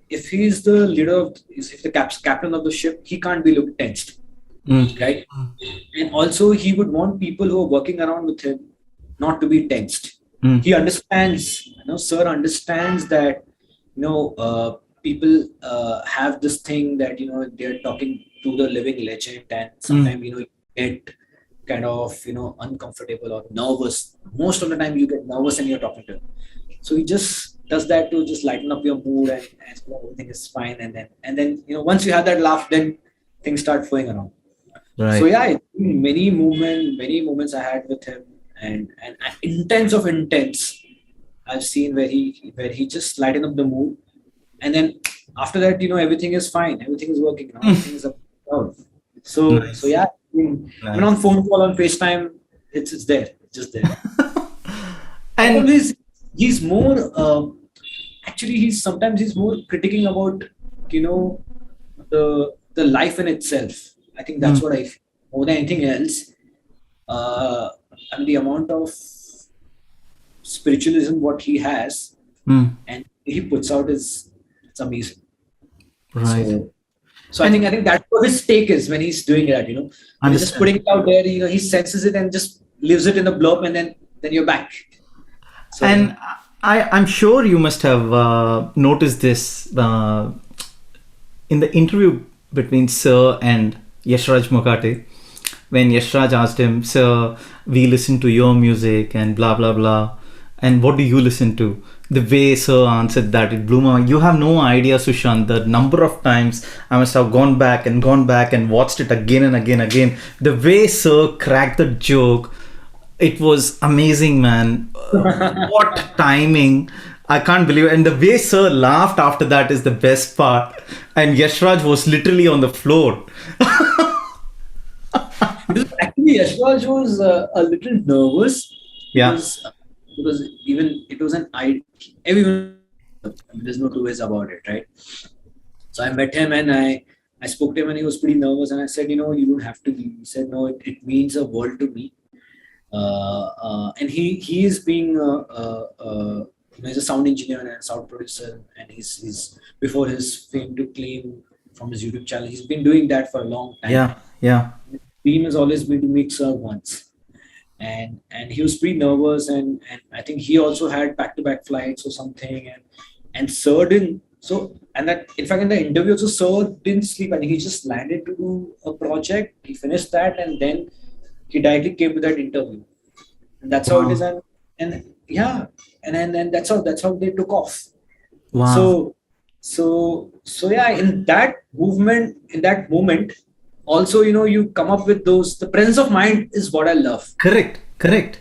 if he's the leader of, if the captain of the ship, he can't be looked tensed, Mm. right? And also he would want people who are working around with him not to be tensed. Mm. He understands, Sir understands that, people have this thing that, they're talking to the living legend, and Mm. sometimes, you get kind of, uncomfortable or nervous. Most of the time you get nervous and you're talking to him. So he just does that to just lighten up your mood, and everything is fine. And then once you have that laugh, then things start flowing around. So Right. yeah, many moments I had with him, and intense of intense I've seen where he just lighten up the mood, and then after that, everything is fine, everything is working, everything is up. So Nice. yeah, I mean on Nice. phone call, on FaceTime, it's there, it's just there. And Sometimes he's more actually he's more critiquing about you know the life in itself. I think that's mm, what I feel more than anything else. uh, and the amount of spiritualism what he has mm, and he puts out is it's amazing. right. So so And I think that's what his take is when he's doing that, when he's just understand. putting it out there, he senses it and just leaves it in the blob, and then you're back. So And I'm sure you must have noticed this in the interview between Sir and Yashraj Mokate, when Yashraj asked him, "Sir, we listen to your music and blah blah blah, and what do you listen to?" The way Sir answered that, it blew my mind. You have no idea, Sushant, the number of times I must have gone back and watched it again and again, again. The way Sir cracked the joke, it was amazing, man. What timing! I can't believe it. And the way Sir laughed after that is the best part. And Yashraj was literally on the floor. because actually Yashwaj was a little nervous Yeah, because even it was an I everyone, I mean, there's no two ways about it, right? So I met him and I spoke to him and he was pretty nervous, and I said, you don't have to be. He said, no, it means a world to me. And he is being he's a sound engineer and a sound producer, and he's before his fame to claim from his YouTube channel, he's been doing that for a long time. yeah, yeah. Dream has always been to meet Sir once, and he was pretty nervous, and I think he also had back-to-back flights or something, and Sir didn't. So, and that in fact in the interview also Sir didn't sleep, and he just landed to do a project. He finished that, and then he directly came to that interview, and that's how it is. Wow, And yeah, and that's how they took off. wow. So yeah, in that moment, also you come up with those. The presence of mind is what I love. Correct, correct.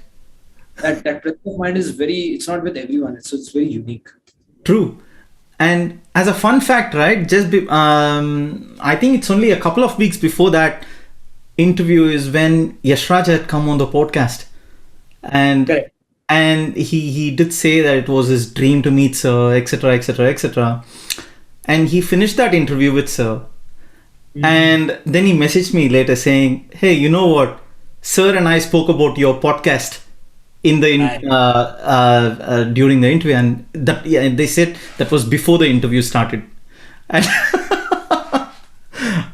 That presence of mind is very. It's not with everyone. It's very unique. True. And as a fun fact, right? I think it's only a couple of weeks before that interview is when Yashraj had come on the podcast, and Correct. he did say that it was his dream to meet Sir, etc., etc., etc. And he finished that interview with Sir, Mm. and then he messaged me later saying, "Hey, you know what? Sir and I spoke about your podcast in the And during the interview, and that yeah, they said that was before the interview started." And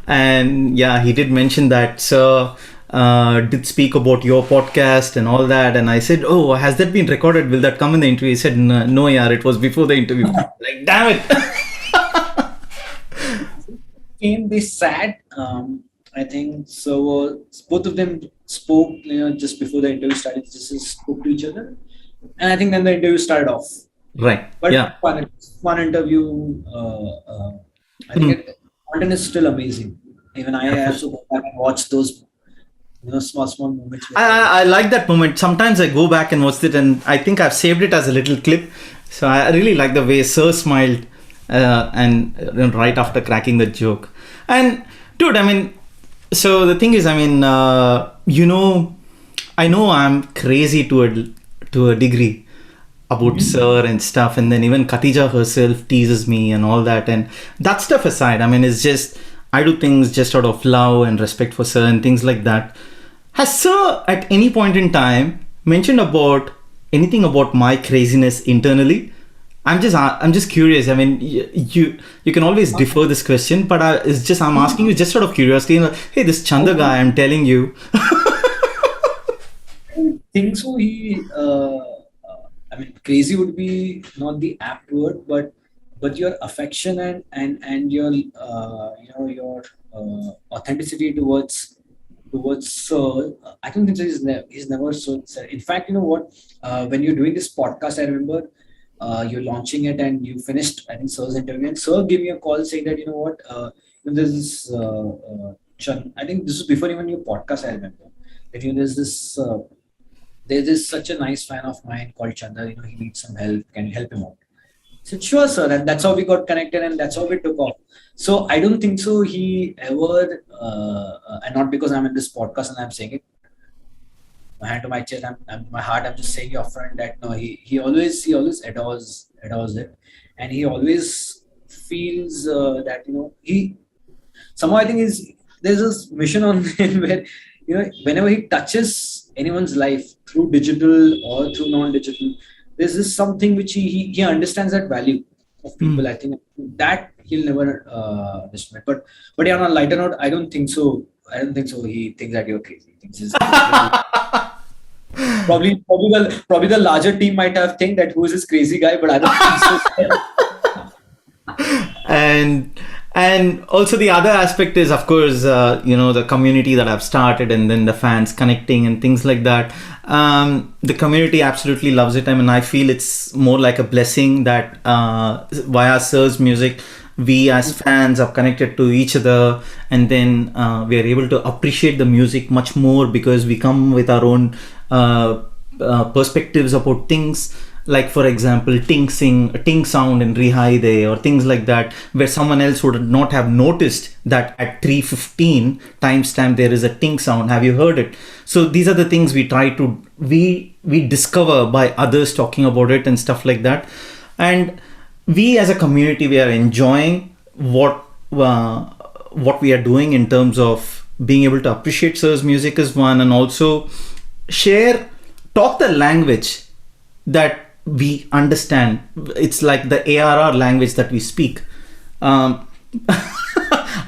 and yeah, he did mention that Sir did speak about your podcast and all that. And I said, "Oh, has that been recorded? Will that come in the interview?" He said, "No, no, yeah, it was before the interview." Like, damn it. came, they sat. I think so. Both of them spoke, just before the interview started. Just spoke to each other, and I think then the interview started off. Right. But Yeah. fun interview. I think Hmm. content is still amazing. Even I Yeah, for have sure. to go back and watch those, small moments I, where they. I like that moment. Sometimes I go back and watch it, and I think I've saved it as a little clip. So I really like the way Sir smiled, right after cracking the joke. And dude, I mean, so the thing is, I mean, I know I'm crazy to a degree about Mhm. Sir and stuff, and then even Khatija herself teases me and all that. And that stuff aside, I mean, it's just I do things just out of love and respect for Sir and things like that. Has Sir at any point in time mentioned about anything about my craziness internally? I'm just curious. I mean, you can always defer this question, but it's just I'm asking you just sort of curiosity. Hey, this Chanda guy, I'm telling you. I think so. I mean, crazy would be not the apt word, but your affection and your your authenticity towards towards I don't think so he's never so. In fact, you know what? When you're doing this podcast, I remember you're launching it and you finished. I think Sir's interview, and Sir gave me a call saying that you know what? There's this. I think this was before even your podcast. I remember that you know, there's this such a nice fan of mine called Chandra. You know, he needs some help. Can you help him out? I said, sure, sir. And that's how we got connected and that's how we took off. So I don't think so he ever, and not because I'm in this podcast and I'm saying it, my hand to my chest, my heart, I'm just saying upfront that no, he always adores it. And he always feels that, you know, he somehow I think there's this mission on him where, you know, whenever he touches anyone's life through digital or through non-digital, there's this something which he understands that value of people. I think that he'll never dismiss. But yeah, on a lighter note, I don't think so. I don't think so. He thinks that you're crazy. He thinks probably the larger team might have think that who's this crazy guy, but I don't think so. And also the other aspect is, of course, the community that I've started, and then the fans connecting and things like that. The community absolutely loves it. I mean, I feel it's more like a blessing that via Sir's music, we as fans are connected to each other, and then we are able to appreciate the music much more because we come with our own perspectives about things. Like, for example, ting sound in Rihaide or things like that, where someone else would not have noticed that at 3:15 timestamp there is a ting sound. Have you heard it? So these are the things we discover by others talking about it and stuff like that. And we as a community, we are enjoying what we are doing in terms of being able to appreciate Sir's music is one, and also talk the language that we understand. It's like the ARR language that we speak. I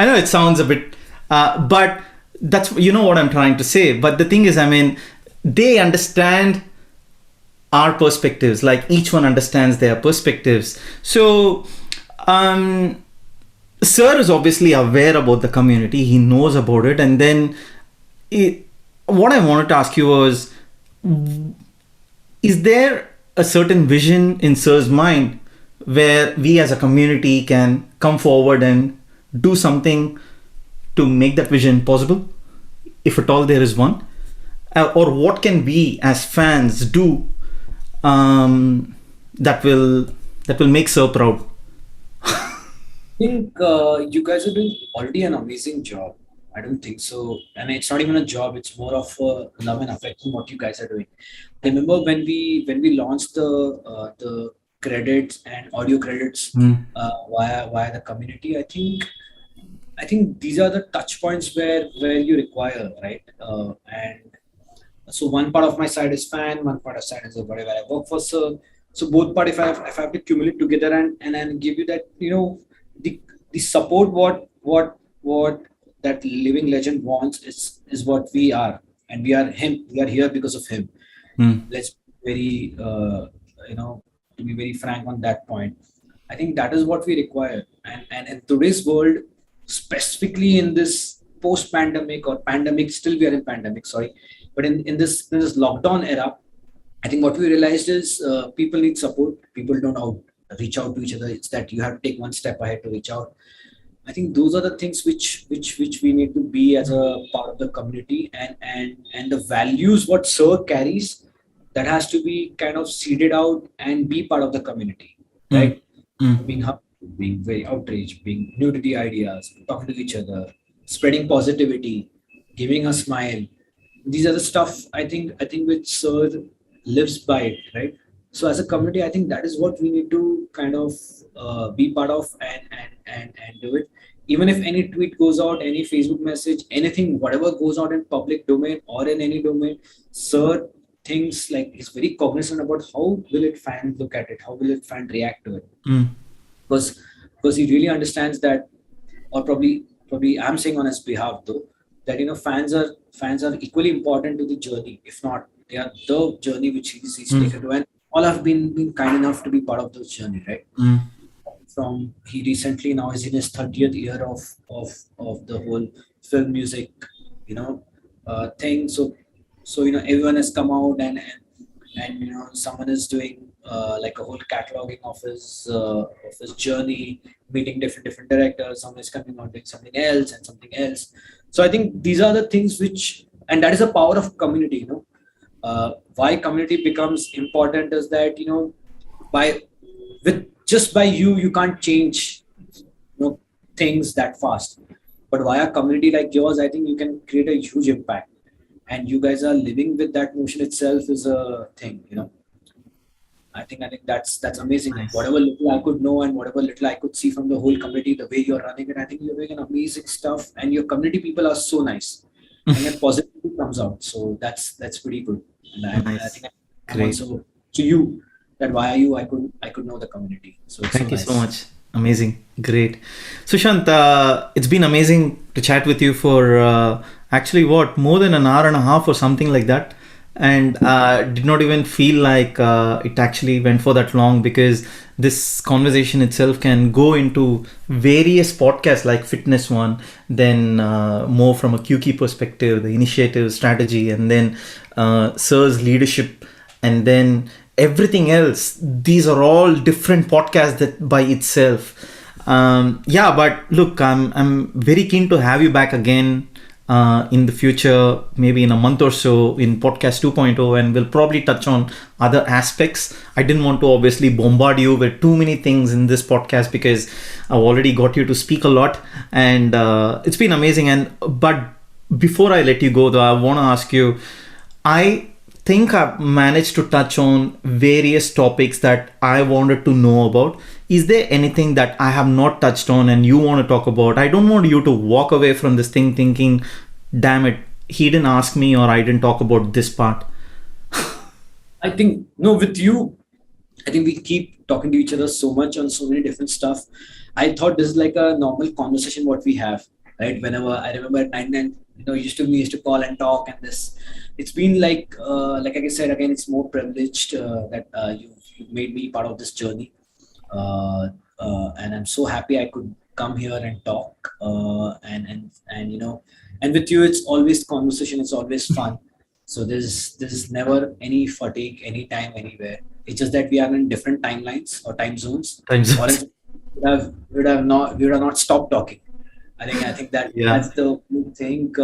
know it sounds a bit, but that's, you know what I'm trying to say. But the thing is, I mean, they understand our perspectives, like each one understands their perspectives. So, Sir is obviously aware about the community. He knows about it. And then what I wanted to ask you was, is there a certain vision in Sir's mind where we as a community can come forward and do something to make that vision possible, if at all there is one? Or what can we as fans do that will make Sir proud? I think you guys are doing already an amazing job. I don't think so. And it's not even a job, it's more of a love and affection what you guys are doing. I remember when we launched the credits and audio credits via the community. I think these are the touch points where you require, right? And so one part of my side is fan, one part of side is whatever I work for. So both part, if I have to cumulate together and then give you that, you know, the support what that living legend wants is what we are, and we are him. We are here because of him. Let's be very to be very frank on that point. I think that is what we require, and in today's world, specifically in this post-pandemic or pandemic, still we are in pandemic, sorry, but in this lockdown era, I think what we realized is people need support. People don't reach out to each other. It's that you have to take one step ahead to reach out. I think those are the things which we need to be as a part of the community, and the values what Sir carries, that has to be kind of seeded out and be part of the community, right? Being humble, being very outraged, being new to the ideas, talking to each other, spreading positivity, giving a smile. These are the stuff I think which Sir lives by it, right? So as a community, I think that is what we need to kind of be part of and do it. Even if any tweet goes out, any Facebook message, anything, whatever goes out in public domain or in any domain, Sir thinks like he's very cognizant about how will it fan look at it, how will it fan react to it, because he really understands that, or probably I'm saying on his behalf though, that you know fans are equally important to the journey. If not, they are the journey which he's taken to, and all have been kind enough to be part of this journey, right? From he recently now is in his 30th year of the whole film music, you know, thing. So everyone has come out, and someone is doing like a whole cataloging of his journey, meeting different directors. Someone is coming out doing something else and something else. So I think these are the things which, and that is the power of community. Why community becomes important is that by with just by you can't change things that fast, but via community like yours, I think you can create a huge impact, and you guys are living with that notion itself is a thing. I think that's amazing. Nice. Whatever little I could know and whatever little I could see from the whole community, the way you're running it, I think you're doing an amazing stuff, and your community people are so nice, and that positivity comes out. So that's pretty good. And I Nice. think I'm Great. also to you that via you I could know the community. So it's so Thank you so nice. much. Amazing. Great. Sushant, it's been amazing to chat with you for actually what, more than an hour and a half or something like that. And did not even feel like it actually went for that long, because this conversation itself can go into various podcasts like fitness one, then more from a Qyuki perspective, the initiative strategy, and then Sir's leadership, and then everything else. These are all different podcasts that by itself. Yeah, but look, I'm very keen to have you back again in the future, maybe in a month or so, in podcast 2.0, and we'll probably touch on other aspects. I didn't want to obviously bombard you with too many things in this podcast, because I've already got you to speak a lot, and it's been amazing. And but before I let you go, though, I want to ask you, I think I've managed to touch on various topics that I wanted to know about. Is there anything that I have not touched on and you want to talk about? I don't want you to walk away from this thing thinking, damn it, he didn't ask me, or I didn't talk about this part. I think no, with you, I think we keep talking to each other so much on so many different stuff. I thought this is like a normal conversation what we have, right? Whenever I remember at 99, we used to call and talk, and this, it's been like I said again, it's more privileged that you made me part of this journey, and I'm so happy I could come here and talk, and with you, it's always conversation, it's always fun. So there's never any fatigue, anytime, anywhere. It's just that we are in different timelines or time zones, Time or else zones. we would have not stopped talking. I think that Yeah. that's the good thing.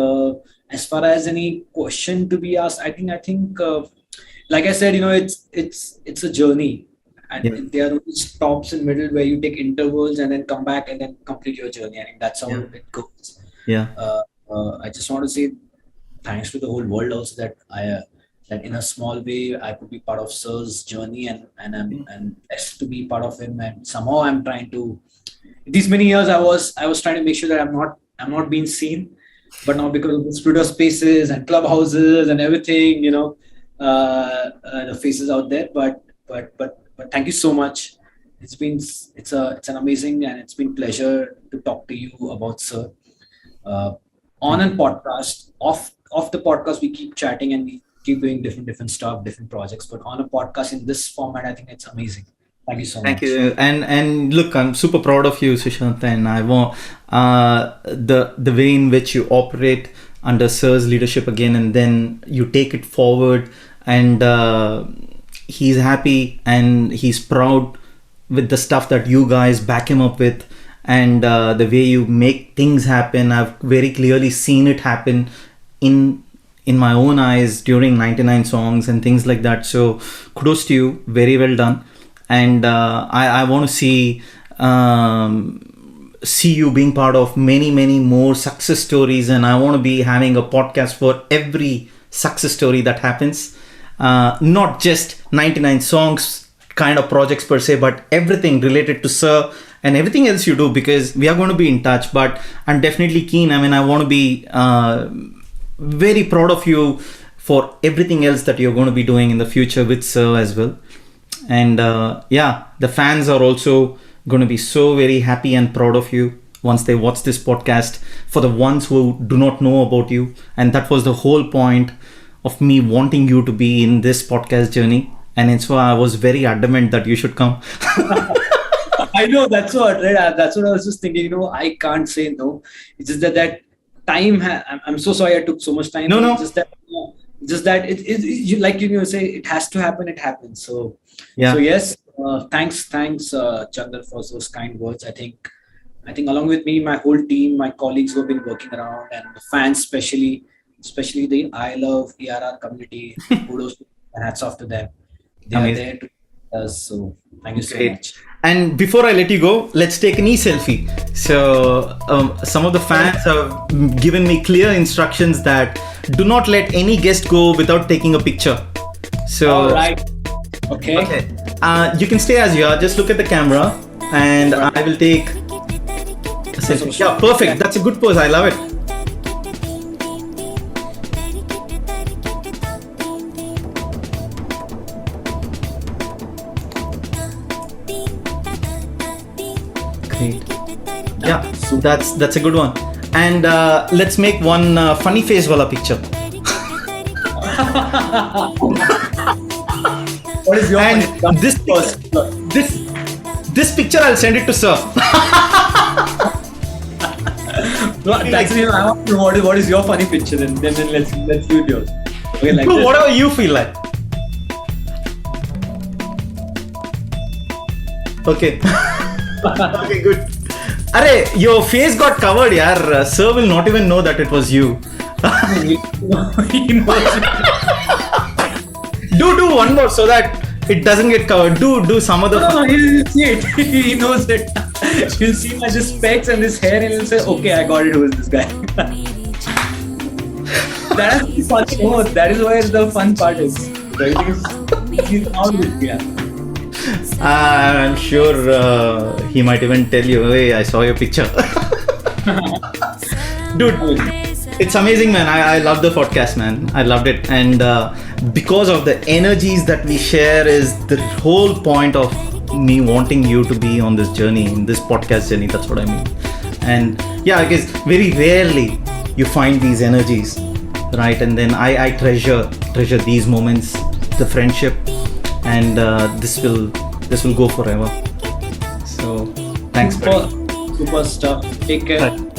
As far as any question to be asked, I think like I said, it's a journey, Yeah. and there are no stops in middle where you take intervals and then come back and then complete your journey. I think that's how Yeah. it goes. Yeah. I just want to say thanks to the whole world also that in a small way I could be part of Sir's journey, and blessed to be part of him, and somehow I'm trying to, these many years I was trying to make sure that I'm not being seen, but now because of the Twitter spaces and clubhouses and everything, the faces out there, but thank you so much. It's an amazing, and it's been pleasure to talk to you about Sir. uh, on Thank a you. podcast, off the podcast, we keep chatting and we keep doing different stuff, different projects, but on a podcast in this format, I think it's amazing. Thank you so Thank much. you. And look, I'm super proud of you, Sushant, and I want the way in which you operate under Sir's leadership again, and then you take it forward, and he's happy and he's proud with the stuff that you guys back him up with, and the way you make things happen. I've very clearly seen it happen in in my own eyes during 99 songs and things like that. So kudos to you, very well done. And I want to see you being part of many more success stories, and I want to be having a podcast for every success story that happens, not just 99 songs kind of projects per se, but everything related to Sir and everything else you do, because we are going to be in touch. But I'm definitely keen. I mean, I want to be very proud of you for everything else that you're going to be doing in the future with Sir as well. And yeah, the fans are also going to be so very happy and proud of you once they watch this podcast, for the ones who do not know about you. And that was the whole point of me wanting you to be in this podcast journey, and so I was very adamant that you should come. I know, that's what, right? That's what I was just thinking. I can't say no. It's just that time. I'm so sorry I took so much time. No, no. Just that you, like you say, it has to happen. It happens. So Yeah. so yes. Thanks, Chandar, for those kind words. I think along with me, my whole team, my colleagues who have been working around, and the fans, especially the I Love ARR community. Kudos, and hats off to them. They are there to us. So thank you so much. And before I let you go, let's take an e-selfie. So some of the fans have given me clear instructions that do not let any guest go without taking a picture. So all right. Okay. You can stay as you are. Just look at the camera, and I will take a selfie. Yeah, perfect. That's a good pose. I love it. Great. Yeah, so that's a good one. And let's make one funny face wala picture. What is your And this picture I'll send it to sir. No, actually, I want to know what is your funny picture, and then let's do yours. Okay, like this. Whatever you feel like. Okay. Okay, good. Arey, your face got covered, yaar. Sir will not even know that it was you. He knows it. Do one more so that it doesn't get covered. Do some other. No, he'll see it. He knows it. He'll see my just specs and this hair, and he'll say, "Okay, I got it. Who is this guy?" That's the funny part. That is where the fun part is. He's out with me. I'm sure he might even tell you, "Hey, I saw your picture." Dude, it's amazing, man. I love the podcast, man. I loved it. And because of the energies that we share is the whole point of me wanting you to be on this journey, in this podcast journey. That's what I mean. And yeah, I guess very rarely you find these energies, right? And then I treasure these moments, the friendship, and this will go forever. So thanks, buddy. Super stuff. Take care. Right.